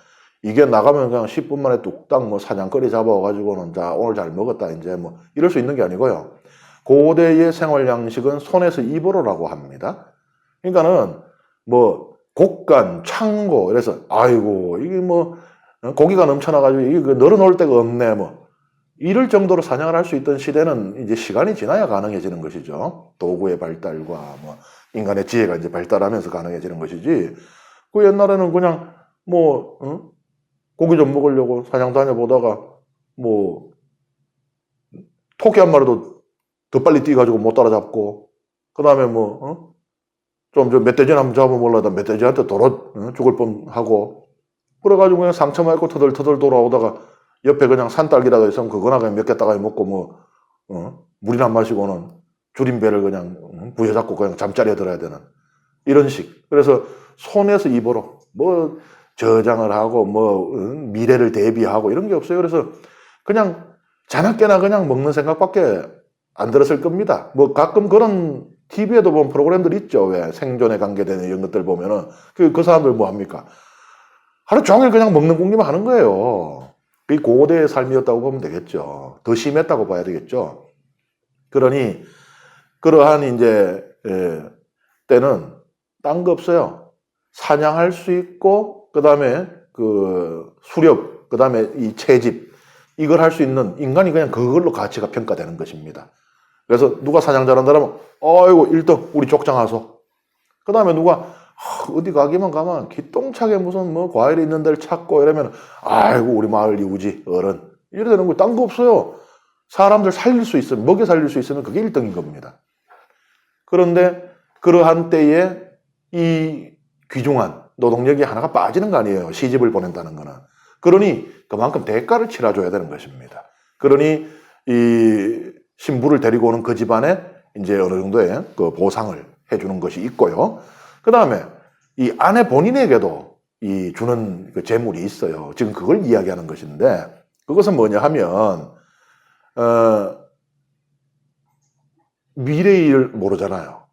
이게 나가면 그냥 10분 만에 뚝딱 뭐 사냥거리 잡아가지고는 자 오늘 잘 먹었다 이제 뭐 이럴 수 있는 게 아니고요. 고대의 생활 양식은 손에서 입으로라고 합니다. 그러니까는 뭐 곡간, 창고, 그래서 아이고 이게 뭐 고기가 넘쳐나가지고 이게 널어놓을 데가 없네 뭐 이럴 정도로 사냥을 할 수 있던 시대는 이제 시간이 지나야 가능해지는 것이죠. 도구의 발달과 뭐 인간의 지혜가 이제 발달하면서 가능해지는 것이지. 그 옛날에는 그냥 뭐 고기 좀 먹으려고 사냥 다녀보다가 뭐 토끼 한 마리도 더 빨리 뛰어가지고 못 따라잡고, 그 다음에 뭐 좀 멧돼지나 한번 잡아먹으려다 멧돼지한테 돌아 죽을 뻔하고, 그래가지고 그냥 상처 맞고 터덜터덜 돌아오다가 옆에 그냥 산딸기라도 있으면 그거나 그냥 몇 개 따가지 먹고 뭐 물이나 마시고는 줄인 배를 그냥 부여잡고 그냥 잠자리에 들어야 되는 이런 식. 그래서 손에서 입으로 뭐 저장을 하고 뭐 미래를 대비하고 이런 게 없어요. 그래서 그냥 자나깨나 그냥 먹는 생각밖에 안 들었을 겁니다. 뭐 가끔 그런 TV에도 보면 프로그램들 있죠. 왜 생존에 관계되는 이런 것들 보면은 그 사람들 뭐 합니까? 하루 종일 그냥 먹는 공기만 하는 거예요. 이 고대의 삶이었다고 보면 되겠죠. 더 심했다고 봐야 되겠죠. 그러니 그러한 이제 때는 딴 거 없어요. 사냥할 수 있고 그다음에 그 수렵, 그다음에 이 채집 이걸 할 수 있는 인간이 그냥 그걸로 가치가 평가되는 것입니다. 그래서 누가 사냥 잘한다면 아이고 1등 우리 족장 하소. 그다음에 누가 어디 가기만 가면 기똥차게 무슨 뭐 과일이 있는 데를 찾고 이러면 아이고 우리 마을 이우지 어른 이래 되는 거 딴 거 없어요. 사람들 살릴 수 있으면 먹여 살릴 수 있으면 그게 1등인 겁니다. 그런데 그러한 때에 이 귀중한 노동력이 하나가 빠지는 거 아니에요. 시집을 보낸다는 거는. 그러니 그만큼 대가를 치러줘야 되는 것입니다. 그러니 이 신부를 데리고 오는 그 집안에 이제 어느 정도의 그 보상을 해주는 것이 있고요. 그 다음에 이 아내 본인에게도 이 주는 그 재물이 있어요. 지금 그걸 이야기하는 것인데 그것은 뭐냐 하면 미래의 일을 모르잖아요.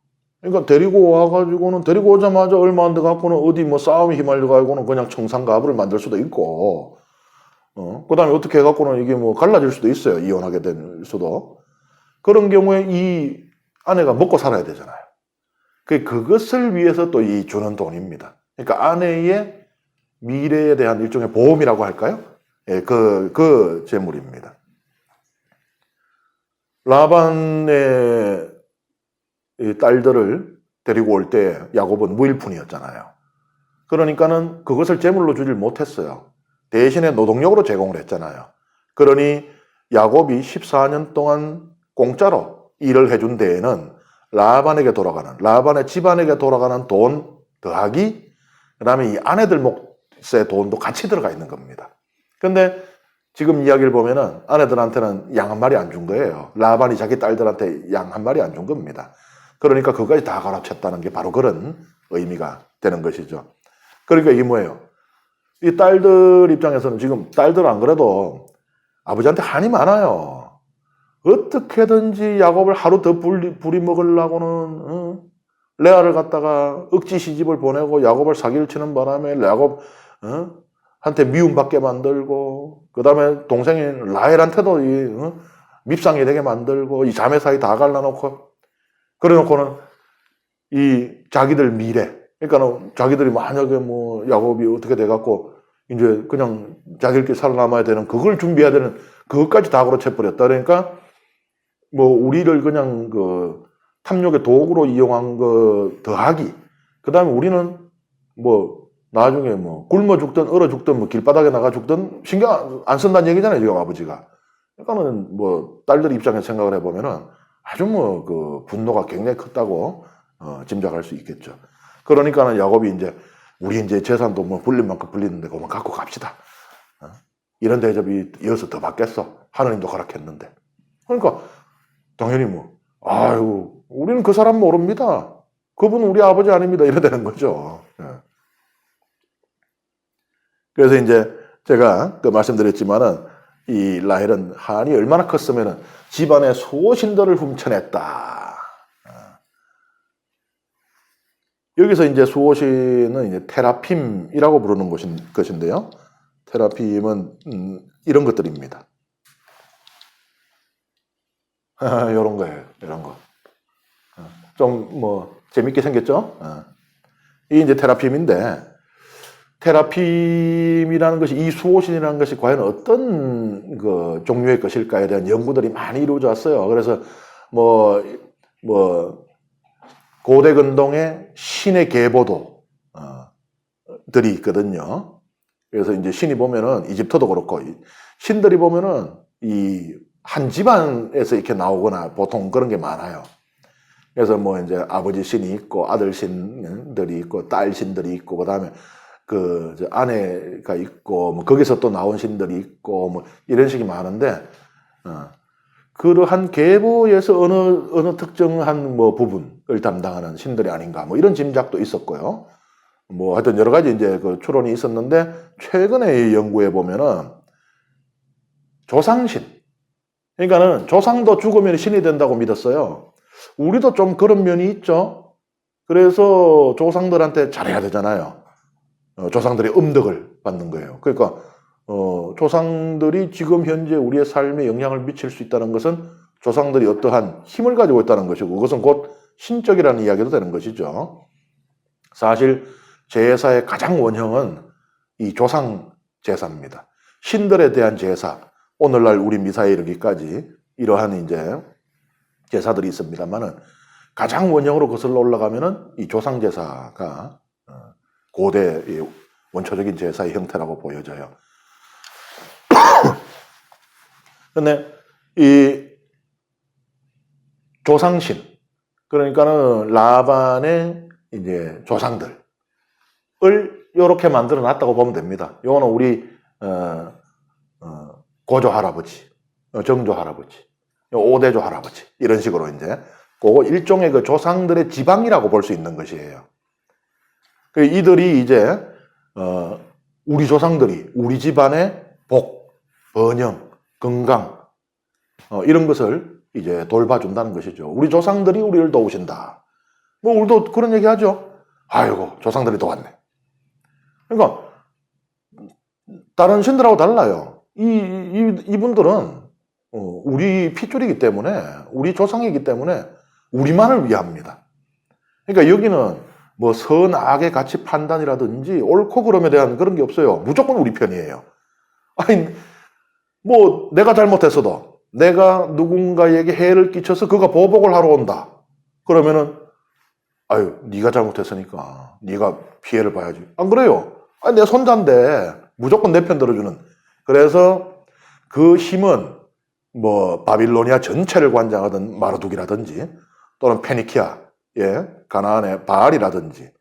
그러니까 데리고 와가지고는 데리고 오자마자 얼마 안 돼 갖고는 어디 뭐 싸움에 휘말려 가지고는 그냥 청산가부를 만들 수도 있고, 그다음에 어떻게 해갖고는 이게 뭐 갈라질 수도 있어요. 이혼하게 될 수도. 그런 경우에 이 아내가 먹고 살아야 되잖아요. 그것을 위해서 또 이 주는 돈입니다. 그러니까 아내의 미래에 대한 일종의 보험이라고 할까요? 예, 그 재물입니다. 라반의 이 딸들을 데리고 올 때 야곱은 무일푼이었잖아요. 그러니까는 그것을 제물로 주질 못했어요. 대신에 노동력으로 제공을 했잖아요. 그러니 야곱이 14년 동안 공짜로 일을 해준 데에는 라반에게 돌아가는, 라반의 집안에게 돌아가는 돈 더하기 그다음에 이 아내들 몫의 돈도 같이 들어가 있는 겁니다. 근데 지금 이야기를 보면은 아내들한테는 양 한 마리 안 준 거예요. 라반이 자기 딸들한테 양 한 마리 안 준 겁니다. 그러니까 그것까지 다 갈아쳤다는 게 바로 그런 의미가 되는 것이죠. 그러니까 이게 뭐예요? 이 딸들 입장에서는 지금 딸들 안 그래도 아버지한테 한이 많아요. 어떻게든지 야곱을 하루 더 부리 먹으려고는 레아를 갖다가 억지 시집을 보내고 야곱을 사기를 치는 바람에 야곱 한테 미움받게 만들고 그 다음에 동생인 라헬한테도 밉상이 되게 만들고 이 자매 사이 다 갈라놓고 그래놓고는 이 자기들 미래, 그러니까는 자기들이 만약에 뭐 야곱이 어떻게 돼갖고 이제 그냥 자기들끼리 살아남아야 되는 그걸 준비해야 되는 그것까지 다 그렇채버렸다. 그러니까 뭐 우리를 그냥 그 탐욕의 도구로 이용한 거 더하기. 그 다음에 우리는 뭐 나중에 뭐 굶어 죽든 얼어 죽든 뭐 길바닥에 나가 죽든 신경 안 쓴다는 얘기잖아요, 지금 아버지가. 그러니까는 뭐 딸들 입장에서 생각을 해보면은 아주 뭐 그 분노가 굉장히 컸다고 짐작할 수 있겠죠. 그러니까는 야곱이 이제 우리 이제 재산도 뭐 불릴 만큼 불리는데 그만 갖고 갑시다. 이런 대접이 이어서 더 받겠어. 하느님도 허락했는데. 그러니까 당연히 뭐 아유 우리는 그 사람 모릅니다. 그분은 우리 아버지 아닙니다. 이래 되는 거죠. 그래서 이제 제가 그 말씀드렸지만은 이 라헬은 한이 얼마나 컸으면은 집안의 수호신들을 훔쳐냈다. 여기서 이제 수호신은 이제 테라핌이라고 부르는 것인데요. 테라핌은 이런 것들입니다. 이런 거예요. 이런 거. 좀 뭐 재밌게 생겼죠? 이게 이제 테라핌인데 테라핌이라는 것이 이 수호신이라는 것이 과연 어떤 그 종류의 것일까에 대한 연구들이 많이 이루어져 왔어요. 그래서 뭐 고대 근동의 신의 계보도들이 있거든요. 그래서 이제 신이 보면은 이집트도 그렇고 신들이 보면은 이 한 집안에서 이렇게 나오거나 보통 그런 게 많아요. 그래서 뭐 이제 아버지 신이 있고 아들 신들이 있고 딸 신들이 있고 그다음에 그 아내가 있고 뭐 거기서 또 나온 신들이 있고 뭐 이런 식이 많은데 그러한 계보에서 어느 특정한 뭐 부분을 담당하는 신들이 아닌가 뭐 이런 짐작도 있었고요. 뭐 하여튼 여러 가지 이제 그 추론이 있었는데 최근에 연구해 보면은 조상신 그러니까는 조상도 죽으면 신이 된다고 믿었어요. 우리도 좀 그런 면이 있죠. 그래서 조상들한테 잘해야 되잖아요. 조상들의 음덕을 받는 거예요. 그러니까 조상들이 지금 현재 우리의 삶에 영향을 미칠 수 있다는 것은 조상들이 어떠한 힘을 가지고 있다는 것이고, 그것은 곧 신적이라는 이야기도 되는 것이죠. 사실 제사의 가장 원형은 이 조상 제사입니다. 신들에 대한 제사, 오늘날 우리 미사에 이르기까지 이러한 이제 제사들이 있습니다만은, 가장 원형으로 거슬러 올라가면은 이 조상 제사가 고대의 원초적인 제사의 형태라고 보여져요. 근데 이 조상신, 그러니까는 라반의 이제 조상들을 이렇게 만들어 놨다고 보면 됩니다. 요거는 우리 고조 할아버지, 정조 할아버지, 오대조 할아버지, 이런 식으로 이제 그거 일종의 그 조상들의 지방이라고 볼 수 있는 것이에요. 이들이 이제 우리 조상들이 우리 집안의 복, 번영, 건강 이런 것을 이제 돌봐준다는 것이죠. 우리 조상들이 우리를 도우신다. 뭐 우리도 그런 얘기 하죠. 아이고, 조상들이 도왔네. 그러니까 다른 신들하고 달라요. 이분들은 우리 핏줄이기 때문에, 우리 조상이기 때문에 우리만을 위합니다. 그러니까 여기는 뭐 선악의 가치 판단이라든지 옳고 그름에 대한 그런 게 없어요. 무조건 우리 편이에요. 아니, 뭐 내가 잘못했어도 내가 누군가에게 해를 끼쳐서 그가 보복을 하러 온다. 그러면은 아유, 네가 잘못했으니까 네가 피해를 봐야지. 안 그래요? 아니, 내 손자인데 무조건 내 편 들어주는. 그래서 그 힘은 뭐 바빌로니아 전체를 관장하던 마르둑이라든지 또는 페니키아, 가나안의 바알이라든지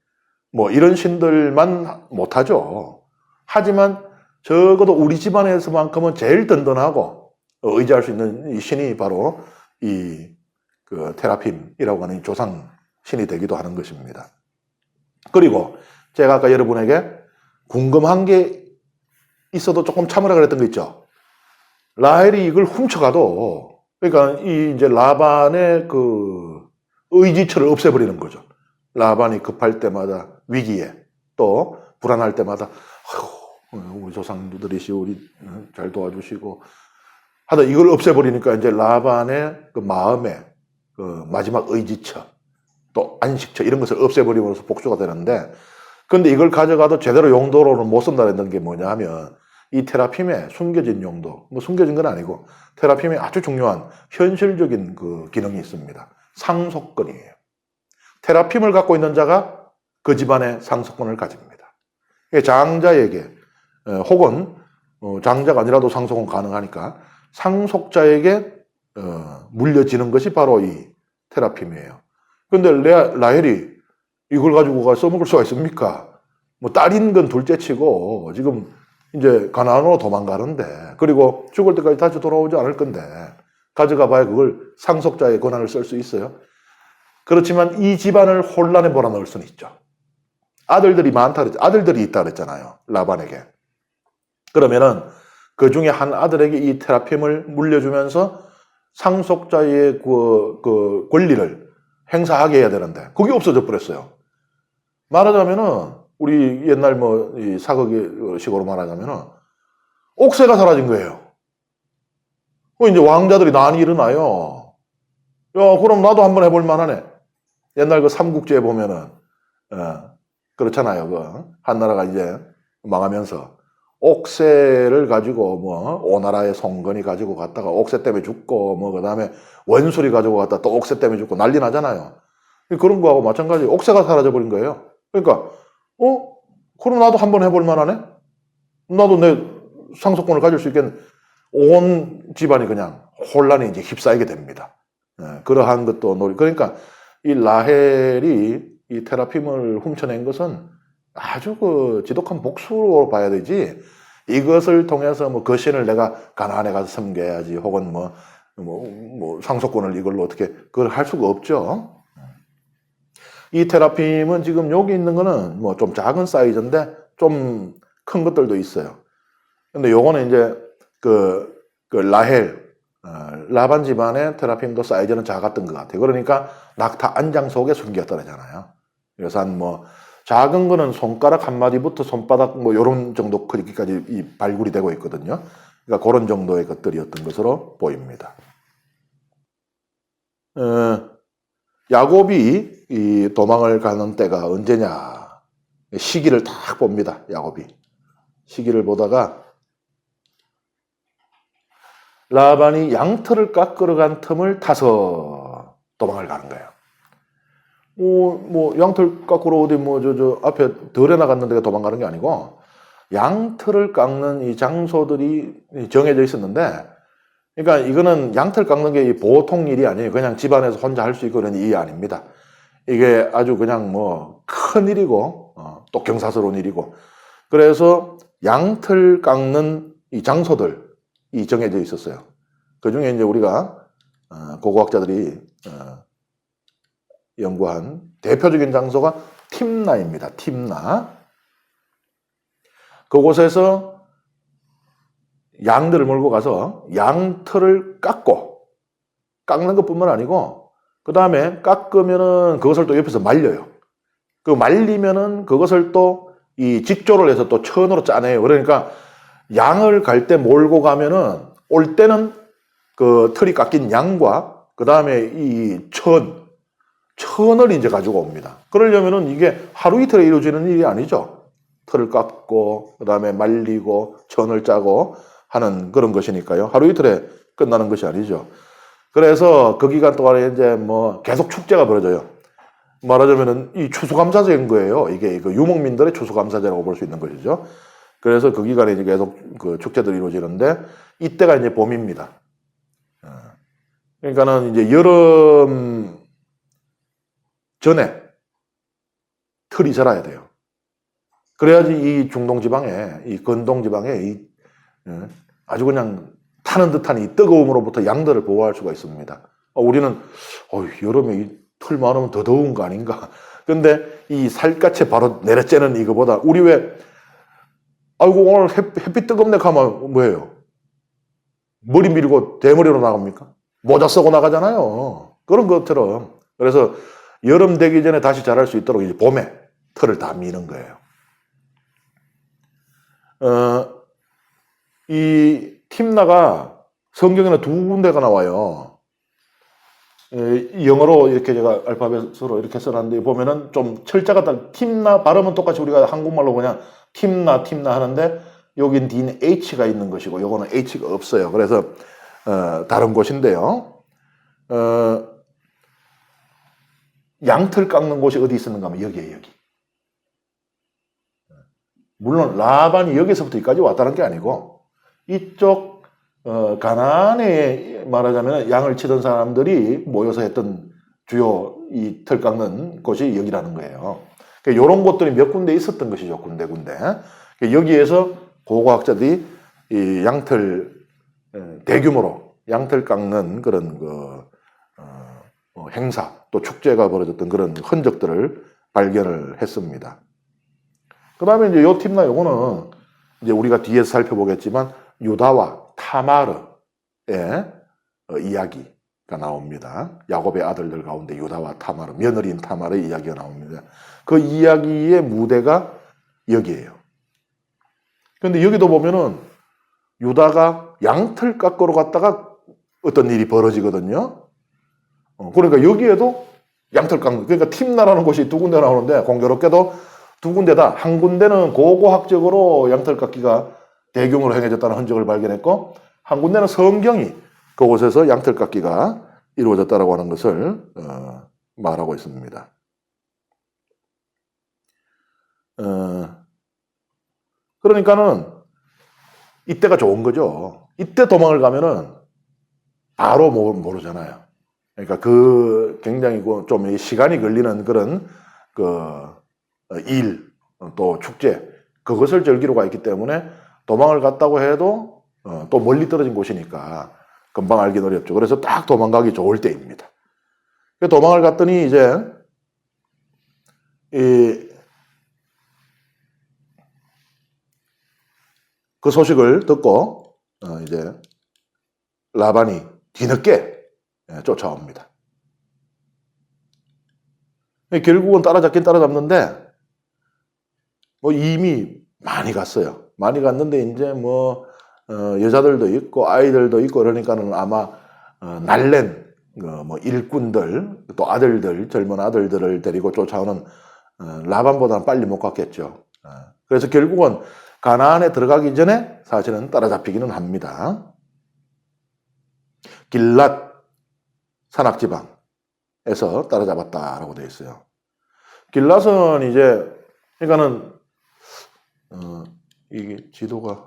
뭐 이런 신들만 못하죠. 하지만 적어도 우리 집안에서만큼은 제일 든든하고 의지할 수 있는 이 신이 바로 그 테라핌이라고 하는 이 조상 신이 되기도 하는 것입니다. 그리고 제가 아까 여러분에게 궁금한 게 있어도 조금 참으라 그랬던 거 있죠. 라헬이 이걸 훔쳐가도, 그러니까 이 이제 라반의 그 의지처를 없애버리는 거죠. 라반이 급할 때마다, 위기에 또 불안할 때마다 우리 조상들이시 우리 잘 도와주시고 하다 이걸 없애버리니까 이제 라반의 그 마음에 그 마지막 의지처 또 안식처 이런 것을 없애버림으로써 복수가 되는데, 근데 이걸 가져가도 제대로 용도로는 못 쓴다는 게 뭐냐 하면 이 테라핌의 숨겨진 용도, 뭐 숨겨진 건 아니고 테라핌의 아주 중요한 현실적인 그 기능이 있습니다. 상속권이에요. 테라핌을 갖고 있는 자가 그 집안의 상속권을 가집니다. 장자에게 혹은 장자가 아니라도 상속은 가능하니까 상속자에게 물려지는 것이 바로 이 테라핌이에요. 근데 라헬이 이걸 가지고 써먹을 수가 있습니까? 뭐 딸인 건 둘째치고 지금 이제 가나안으로 도망가는데, 그리고 죽을 때까지 다시 돌아오지 않을 건데 가져가 봐야 그걸 상속자의 권한을 쓸 수 있어요. 그렇지만 이 집안을 혼란에 몰아넣을 수는 있죠. 아들들이 많다 그랬죠. 아들들이 있다 그랬잖아요, 라반에게. 그러면은 그 중에 한 아들에게 이 테라핌을 물려주면서 상속자의 그 권리를 행사하게 해야 되는데 그게 없어져 버렸어요. 말하자면은 우리 옛날 뭐 이 사극식으로 말하자면은 옥새가 사라진 거예요. 이제 왕자들이 난이 일어나요. 야, 그럼 나도 한번 해볼 만하네. 옛날 그 삼국지에 보면은 그렇잖아요. 그 한나라가 이제 망하면서 옥새를 가지고 뭐 오나라의 송건이 가지고 갔다가 옥새 때문에 죽고 뭐 그다음에 원술이 가지고 갔다 또 옥새 때문에 죽고 난리 나잖아요. 그런 거하고 마찬가지. 옥새가 사라져 버린 거예요. 그러니까 그럼 나도 한번 해볼 만하네. 나도 내 상속권을 가질 수 있겠네. 온 집안이 그냥 혼란에 이제 휩싸이게 됩니다. 그러한 것도 그러니까 이 라헬이 이 테라핌을 훔쳐낸 것은 아주 그 지독한 복수로 봐야 되지, 이것을 통해서 뭐 그 신을 내가 가나안에 가서 섬겨야지 혹은 뭐 상속권을 이걸로 어떻게 그걸 할 수가 없죠. 이 테라핌은 지금 여기 있는 거는 뭐 좀 작은 사이즈인데 좀 큰 것들도 있어요. 근데 요거는 이제 그 라헬 라반 집안의 테라핌도 사이즈는 작았던 것 같아요. 그러니까 낙타 안장 속에 숨겼더라잖아요. 그래서 한 뭐 작은 거는 손가락 한 마디부터 손바닥 뭐 요런 정도 크기까지 이 발굴이 되고 있거든요. 그러니까 그런 정도의 것들이었던 것으로 보입니다. 야곱이 이 도망을 가는 때가 언제냐? 시기를 딱 봅니다. 야곱이 시기를 보다가 라반이 양털을 깎으러 간 틈을 타서 도망을 가는 거예요. 뭐 양털 깎으러 어디 뭐 저 앞에 덜에 나갔는데 도망가는 게 아니고 양털을 깎는 이 장소들이 정해져 있었는데, 그러니까 이거는 양털 깎는 게 보통 일이 아니에요. 그냥 집안에서 혼자 할 수 있고 그런 일이 아닙니다. 이게 아주 그냥 뭐 큰 일이고 또 경사스러운 일이고, 그래서 양털 깎는 이 장소들이 정해져 있었어요. 그 중에 이제 우리가 고고학자들이 연구한 대표적인 장소가 팀나입니다. 팀나. 그곳에서 양들을 몰고 가서 양털을 깎는 것뿐만 아니고, 그 다음에 깎으면은 그것을 또 옆에서 말려요. 그 말리면은 그것을 또 이 직조를 해서 또 천으로 짜내요. 그러니까 양을 갈 때 몰고 가면은 올 때는 그 털이 깎인 양과 그 다음에 이 천을 이제 가지고 옵니다. 그러려면은 이게 하루 이틀에 이루어지는 일이 아니죠. 털을 깎고 그 다음에 말리고 천을 짜고 하는 그런 것이니까요. 하루 이틀에 끝나는 것이 아니죠. 그래서 그 기간 동안에 이제 뭐 계속 축제가 벌어져요. 말하자면은 이 추수감사제인 거예요. 이게 그 유목민들의 추수감사제라고 볼 수 있는 것이죠. 그래서 그 기간에 이제 계속 그 축제들이 이루어지는데, 이때가 이제 봄입니다. 그러니까는 이제 여름 전에 털이 자라야 돼요. 그래야지 이 중동 지방에, 이 건동 지방에 이 아주 그냥 타는 듯한 이 뜨거움으로부터 양들을 보호할 수가 있습니다. 우리는 여름에 이 털 많으면 더 더운 거 아닌가? 근데 이 살갗에 바로 내려쬐는 이거보다, 우리 왜 아이고 오늘 햇빛 뜨겁네 하면 뭐예요? 머리 밀고 대머리로 나갑니까? 모자 쓰고 나가잖아요. 그런 것처럼. 그래서 여름 되기 전에 다시 자랄 수 있도록 이제 봄에 털을 다 미는 거예요. 이 팀나가 성경에는 두 군데가 나와요. 영어로 이렇게 제가 알파벳으로 이렇게 써놨는데, 보면은 좀 철자가 다 팀나 발음은 똑같이 우리가 한국말로 그냥 팀나 하는데, 여긴 D는 H가 있는 것이고 요거는 H가 없어요. 그래서 다른 곳인데요. 양털 깎는 곳이 어디 있었는가 하면 여기에요. 여기. 물론 라반이 여기서부터 여기까지 왔다는 게 아니고, 이쪽 가나안에 말하자면 양을 치던 사람들이 모여서 했던 주요 이 털 깎는 곳이 여기라는 거예요. 그러니까 이런 곳들이 몇 군데 있었던 것이죠. 군데군데. 그러니까 여기에서 고고학자들이 이 양털 대규모로 양털 깎는 그런 행사, 또 축제가 벌어졌던 그런 흔적들을 발견을 했습니다. 그 다음에 이제 요 팀나 요거는 이제 우리가 뒤에서 살펴보겠지만 유다와 타마르의 이야기가 나옵니다. 야곱의 아들들 가운데 유다와 타마르, 며느리인 타마르의 이야기가 나옵니다. 그 이야기의 무대가 여기에요. 그런데 여기도 보면은 유다가 양털 깎으러 갔다가 어떤 일이 벌어지거든요. 그러니까 여기에도 양털 깎는, 그러니까 팀나라는 곳이 두 군데 나오는데, 공교롭게도 두 군데다, 한 군데는 고고학적으로 양털 깎기가 대규모로 행해졌다는 흔적을 발견했고, 한 군데는 성경이 그곳에서 양털 깎기가 이루어졌다고 하는 것을 말하고 있습니다. 그러니까는 이때가 좋은 거죠. 이때 도망을 가면은 바로 모르잖아요. 그러니까 그 굉장히 좀 시간이 걸리는 그런 또 축제, 그것을 즐기러 가 있기 때문에 도망을 갔다고 해도 또 멀리 떨어진 곳이니까 금방 알긴 어렵죠. 그래서 딱 도망가기 좋을 때입니다. 도망을 갔더니 이제 그 소식을 듣고 이제 라반이 뒤늦게 쫓아옵니다. 결국은 따라잡긴 따라잡는데 뭐 이미 많이 갔어요. 많이 갔는데 이제 뭐 여자들도 있고 아이들도 있고 그러니까는 아마 날랜 뭐 일꾼들 또 아들들 젊은 아들들을 데리고 쫓아오는 라반보다는 빨리 못 갔겠죠. 그래서 결국은 가나안에 들어가기 전에 사실은 따라잡히기는 합니다. 길랏 산악지방에서 따라잡았다라고 되어 있어요. 길랏은 이제 그러니까는 이게 지도가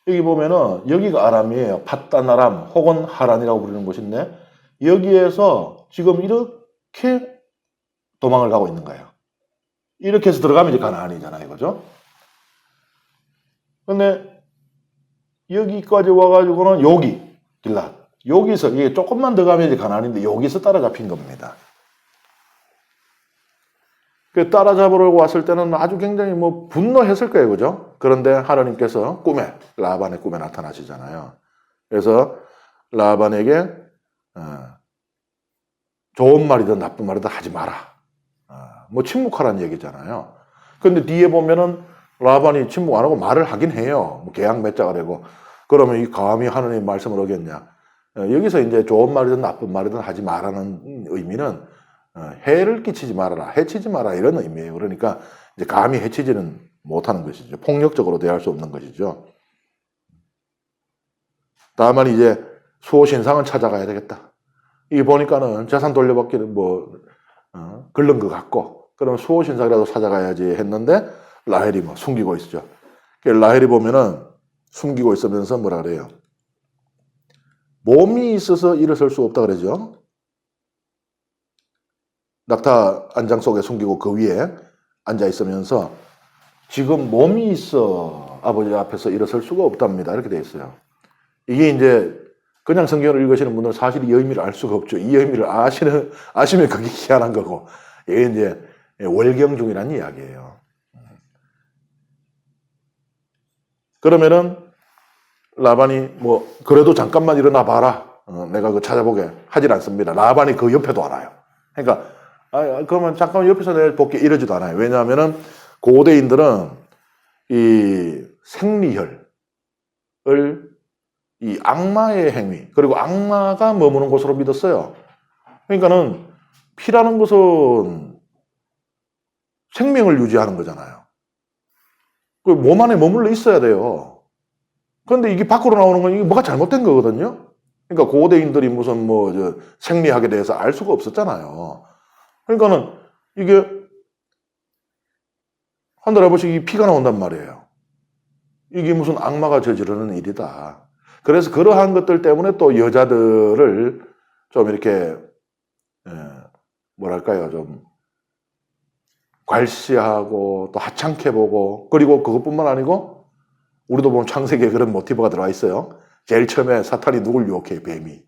여기 보면은 여기가 아람이에요. 팟단 아람 혹은 하란이라고 부르는 곳인데 여기에서 지금 이렇게 도망을 가고 있는 거예요. 이렇게 해서 들어가면 이제 가나안이잖아요. 그죠? 근데 여기까지 와가지고는 여기 길랏 여기서 이게 조금만 더 가면 이제 가나안인데 여기서 따라잡힌 겁니다. 그 따라잡으려고 왔을 때는 아주 굉장히 뭐 분노했을 거예요. 그죠? 그런데 하나님께서 라반의 꿈에 나타나시잖아요. 그래서 라반에게 좋은 말이든 나쁜 말이든 하지 마라. 뭐 침묵하라는 얘기잖아요. 근데 뒤에 보면은 라반이 침묵 안 하고 말을 하긴 해요. 뭐 계약 맺자가 되고. 그러면 이 감히 하나님 말씀을 어겼냐. 여기서 이제 좋은 말이든 나쁜 말이든 하지 마라는 의미는 해를 끼치지 말아라, 해치지 마라 이런 의미예요. 그러니까 이제 감히 해치지는 못하는 것이죠. 폭력적으로 대할 수 없는 것이죠. 다만 이제 수호신상은 찾아가야 되겠다. 이 보니까는 재산 돌려받기는 글른 것 같고, 그럼 수호신상이라도 찾아가야지 했는데 라헬이 뭐 숨기고 있죠. 라헬이 보면은 숨기고 있으면서 뭐라 그래요? 몸이 있어서 일어설 수 없다 그러죠. 낙타 안장 속에 숨기고 그 위에 앉아 있으면서 지금 몸이 있어 아버지 앞에서 일어설 수가 없답니다. 이렇게 되어 있어요. 이게 이제 그냥 성경을 읽으시는 분들은 사실 이 의미를 알 수가 없죠. 이 의미를 아시면 그게 희한한 거고. 이게 이제 월경 중이라는 이야기예요. 그러면은 라반이 뭐 그래도 잠깐만 일어나 봐라. 내가 그 찾아보게 하질 않습니다. 라반이 그 옆에도 알아요. 그러니까 그러면 잠깐 옆에서 내가 볼게 이러지도 않아요. 왜냐하면은 고대인들은 이 생리혈을 이 악마의 행위 그리고 악마가 머무는 곳으로 믿었어요. 그러니까는 피라는 것은 생명을 유지하는 거잖아요. 그 몸 안에 머물러 있어야 돼요. 그런데 이게 밖으로 나오는 건 이게 뭐가 잘못된 거거든요. 그러니까 고대인들이 무슨 생리학에 대해서 알 수가 없었잖아요. 그러니까는 이게 하늘 아버지 피가 나온단 말이에요. 이게 무슨 악마가 저지르는 일이다. 그래서 그러한 것들 때문에 또 여자들을 좀 이렇게 뭐랄까요, 좀 괄시하고 또 하찮게 보고, 그리고 그것뿐만 아니고 우리도 보면 창세기에 그런 모티브가 들어와 있어요. 제일 처음에 사탄이 누굴 유혹해요? 뱀이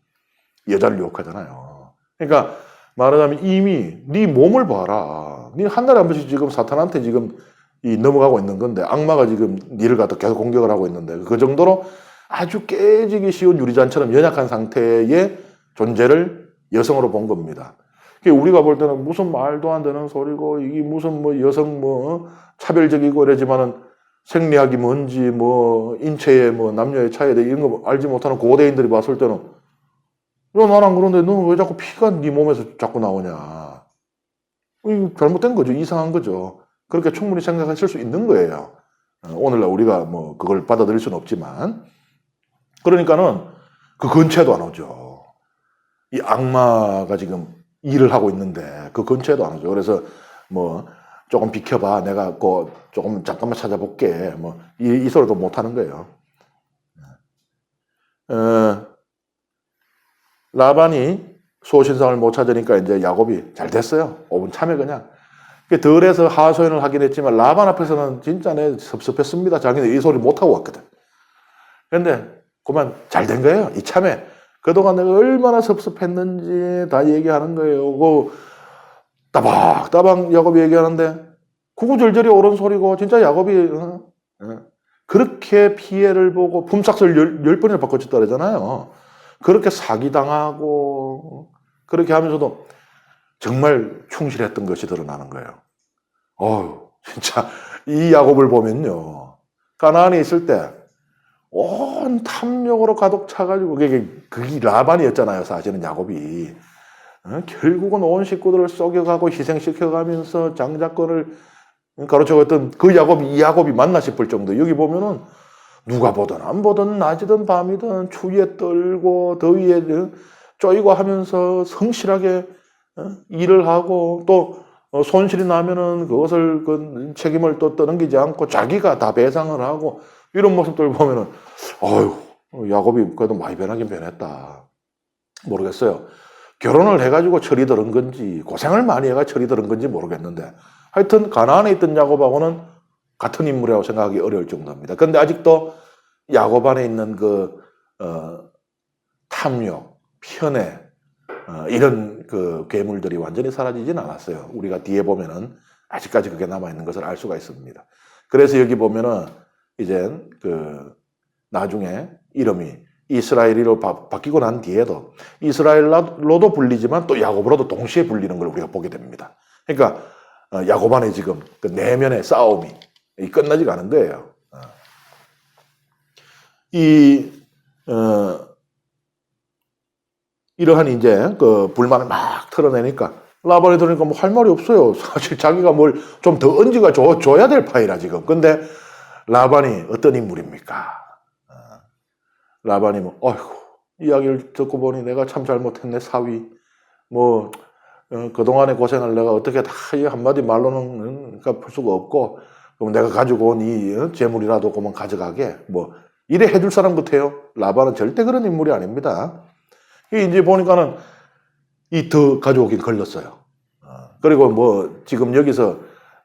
여자를 유혹하잖아요. 그러니까 말하자면 이미 네 몸을 봐라. 네 하늘 아버지 지금 사탄한테 지금 넘어가고 있는 건데, 악마가 지금 니를 갖다 계속 공격을 하고 있는데, 그 정도로 아주 깨지기 쉬운 유리잔처럼 연약한 상태의 존재를 여성으로 본 겁니다. 우리가 볼 때는 무슨 말도 안 되는 소리고, 이게 무슨 여성 차별적이고 이러지만은 생리학이 뭔지 인체의 남녀의 차이에 대해 이런 거 알지 못하는 고대인들이 봤을 때는, 야, 나랑 그런데 너 왜 자꾸 피가 네 몸에서 자꾸 나오냐. 이거 잘못된 거죠. 이상한 거죠. 그렇게 충분히 생각하실 수 있는 거예요. 오늘날 우리가 그걸 받아들일 수는 없지만. 그러니까는 그 근처에도 안 오죠. 이 악마가 지금 일을 하고 있는데 그 근처에도 안 오죠. 그래서 조금 비켜봐. 내가 조금 잠깐만 찾아볼게. 이 소리도 못 하는 거예요. 라반이 수호신상을 못 찾으니까 이제 야곱이 잘 됐어요. 5분 참에 그냥. 덜해서 하소연을 하긴 했지만 라반 앞에서는 진짜 내 섭섭했습니다. 자기는 이 소리 못하고 왔거든. 그런데 그만 잘 된 거예요. 이참에. 그동안 내가 얼마나 섭섭했는지 다 얘기하는 거예요. 따박따박 야곱이 얘기하는데 구구절절이 옳은 소리고 진짜 야곱이 그렇게 피해를 보고 품삯을 10번이나 바꿔줬다 그러잖아요. 그렇게 사기당하고 그렇게 하면서도 정말 충실했던 것이 드러나는 거예요. 진짜 이 야곱을 보면요. 가나안에 있을 때 온 탐욕으로 가득 차가지고 그게 라반이었잖아요. 사실은 야곱이. 결국은 온 식구들을 속여가고 희생시켜가면서 장자권을 가로채었던 그 야곱이 이 야곱이 맞나 싶을 정도. 여기 보면은 누가 보든 안 보든 낮이든 밤이든 추위에 떨고 더위에 쪼이고 하면서 성실하게 일을 하고 또 손실이 나면은 그것을 그 책임을 또 떠넘기지 않고 자기가 다 배상을 하고 이런 모습들 보면은 야곱이 그래도 많이 변하긴 변했다. 모르겠어요. 결혼을 해가지고 철이 들은 건지 고생을 많이 해가 철이 들은 건지 모르겠는데 하여튼 가나안에 있던 야곱하고는 같은 인물이라고 생각하기 어려울 정도입니다. 그런데 아직도 야곱 안에 있는 탐욕, 편애 이런 괴물들이 완전히 사라지진 않았어요. 우리가 뒤에 보면은 아직까지 그게 남아있는 것을 알 수가 있습니다. 그래서 여기 보면은 이제 나중에 이름이 이스라엘이로 바뀌고 난 뒤에도 이스라엘로도 불리지만 또 야곱으로도 동시에 불리는 걸 우리가 보게 됩니다. 그러니까 야곱 안에 지금 그 내면의 싸움이 끝나지가 않은 거예요. 이러한 이제 불만을 막 털어내니까 라반이 들으니까 뭐 할 말이 없어요. 사실 자기가 뭘 좀 더 얹어가 줘야 될 파이라 지금. 근데 라반이 어떤 인물입니까? 라반이 이야기를 듣고 보니 내가 참 잘못했네, 사위. 그동안의 고생을 내가 어떻게 다 이 한마디 말로는 풀 수가 없고, 그럼 내가 가지고 온 이 재물이라도 그만 가져가게. 이래 해줄 사람 같아요. 라반은 절대 그런 인물이 아닙니다. 이제 보니까는 더 가져오긴 걸렸어요. 그리고 지금 여기서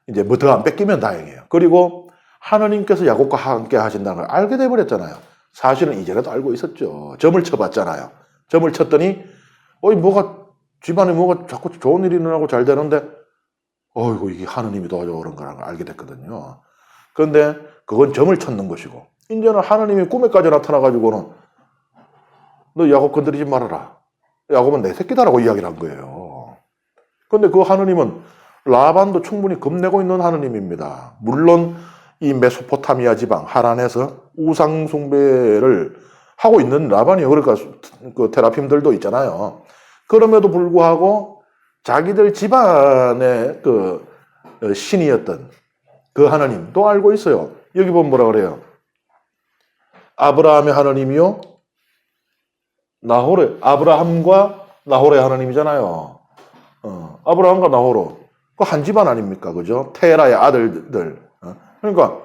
이제 더 안 뺏기면 다행이에요. 그리고 하나님께서 야곱과 함께 하신다는 걸 알게 돼버렸잖아요. 사실은 이전에도 알고 있었죠. 점을 쳐봤잖아요. 점을 쳤더니, 집안에 뭐가 자꾸 좋은 일이 일어나고 잘 되는데, 이게 하나님이 도와줘 그런 거라는 걸 알게 됐거든요. 그런데 그건 점을 쳤는 것이고, 이제는 하나님이 꿈에까지 나타나가지고는, 너 야곱 건드리지 말아라. 야곱은 내 새끼다라고 이야기를 한 거예요. 그런데 그 하나님은 라반도 충분히 겁내고 있는 하나님입니다. 물론 이 메소포타미아 지방 하란에서 우상 숭배를 하고 있는 라반이요. 그러니까 그 테라핌들도 있잖아요. 그럼에도 불구하고 자기들 집안의 신이었던 그 하나님도 알고 있어요. 여기 보면 뭐라 그래요? 아브라함의 하나님이요. 아브라함과 나홀의 하나님이잖아요. 아브라함과 나홀. 그 한 집안 아닙니까? 그죠? 테라의 아들들. 그러니까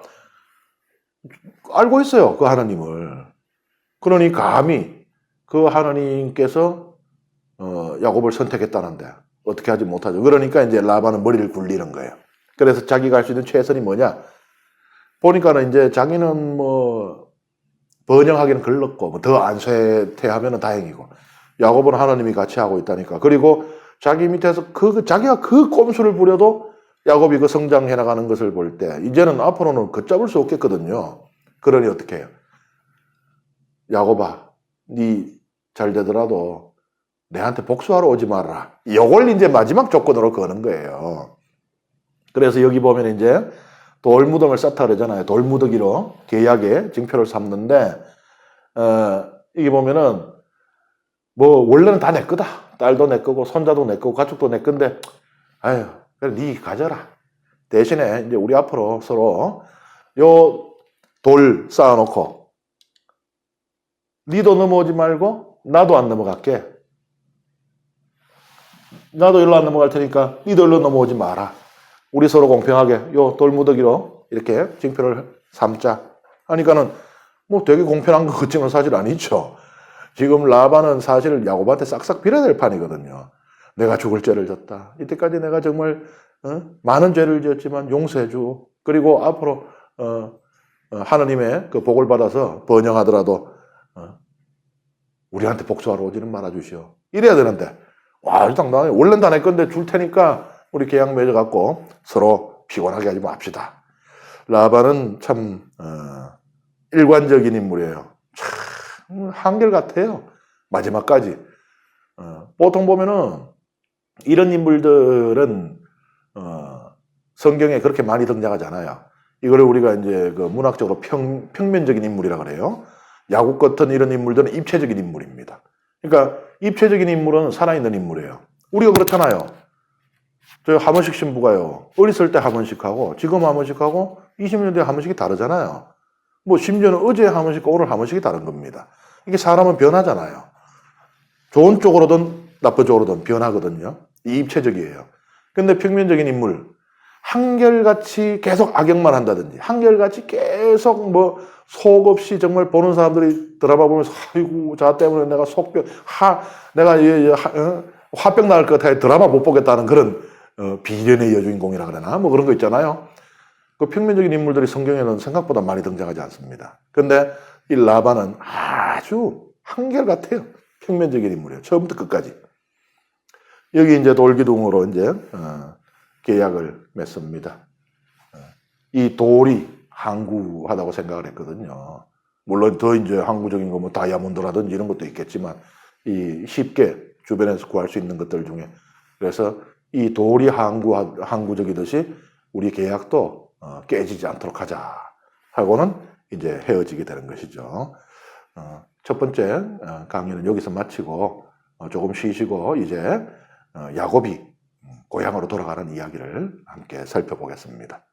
알고 있어요. 그 하나님을. 그러니 감히 그 하나님께서 야곱을 선택했다는데 어떻게 하지 못하죠. 그러니까 이제 라반은 머리를 굴리는 거예요. 그래서 자기가 할 수 있는 최선이 뭐냐? 보니까는 이제 자기는 번영하기는 걸렀고 더 안 쇠퇴하면 다행이고 야곱은 하나님이 같이 하고 있다니까. 그리고 자기 밑에서 자기가 그 꼼수를 부려도 야곱이 그 성장해 나가는 것을 볼 때 이제는 앞으로는 걷잡을 수 없겠거든요. 그러니 어떻게 해요? 야곱아, 네 잘 되더라도 내한테 복수하러 오지 말아라. 이걸 이제 마지막 조건으로 거는 거예요. 그래서 여기 보면 이제 돌무덤을 쌓다 그러잖아요. 돌무더기로 계약의 증표를 삼는데 이게 보면은 원래는 다 내 거다. 딸도 내 거고 손자도 내 거고 가족도 내 건데 그래 네 가져라. 대신에 이제 우리 앞으로 서로 요 돌 쌓아놓고 니도 넘어오지 말고 나도 안 넘어갈게. 나도 일로 안 넘어갈 테니까 니도 일로 넘어오지 마라. 우리 서로 공평하게 요 돌무더기로 이렇게 징표를 삼자 하니까는 되게 공평한 것 같지만 사실 아니죠. 지금 라반은 사실 야곱한테 싹싹 빌어야 될 판이거든요. 내가 죽을 죄를 졌다. 이때까지 내가 정말 많은 죄를 지었지만 용서해줘. 그리고 앞으로 하나님의 그 복을 받아서 번영하더라도 우리한테 복수하러 오지는 말아주시오. 이래야 되는데 일단 나 원래는 다 내 건데 줄 테니까 우리 계약 맺어갖고 서로 피곤하게 하지 맙시다. 라반은 참 일관적인 인물이에요. 참 한결같아요. 마지막까지. 보통 보면은 이런 인물들은 성경에 그렇게 많이 등장하지 않아요. 이거를 우리가 이제 그 문학적으로 평면적인 인물이라 그래요. 야곱 같은 이런 인물들은 입체적인 인물입니다. 그러니까 입체적인 인물은 살아있는 인물이에요. 우리가 그렇잖아요. 저 하몬식 신부가요. 어렸을 때 하몬식하고 지금 하몬식하고 20년 뒤에 하몬식이 다르잖아요. 뭐 심지어는 어제 하몬식과 오늘 하몬식이 다른 겁니다. 이게 사람은 변하잖아요. 좋은 쪽으로든 나쁜 쪽으로든 변하거든요. 이 입체적이에요. 근데 평면적인 인물, 한결같이 계속 악역만 한다든지, 한결같이 계속 뭐 속 없이 정말 보는 사람들이 드라마 보면서 아이고 자 때문에 내가 속병, 내가 화병 나을 것 같아 드라마 못 보겠다는 그런 비련의 여주인공이라 그러나 뭐 그런 거 있잖아요. 그 평면적인 인물들이 성경에는 생각보다 많이 등장하지 않습니다. 근데 이 라반은 아주 한결같아요. 평면적인 인물이에요. 처음부터 끝까지. 여기 이제 돌기둥으로 이제 계약을 맺습니다. 이 돌이 항구하다고 생각을 했거든요. 물론 더 이제 항구적인 거 뭐 다이아몬드라든지 이런 것도 있겠지만 이 쉽게 주변에서 구할 수 있는 것들 중에 그래서 이 돌이 항구적이듯이 우리 계약도 깨지지 않도록 하자 하고는 이제 헤어지게 되는 것이죠. 첫 번째 강의는 여기서 마치고 조금 쉬시고 이제 야곱이 고향으로 돌아가는 이야기를 함께 살펴보겠습니다.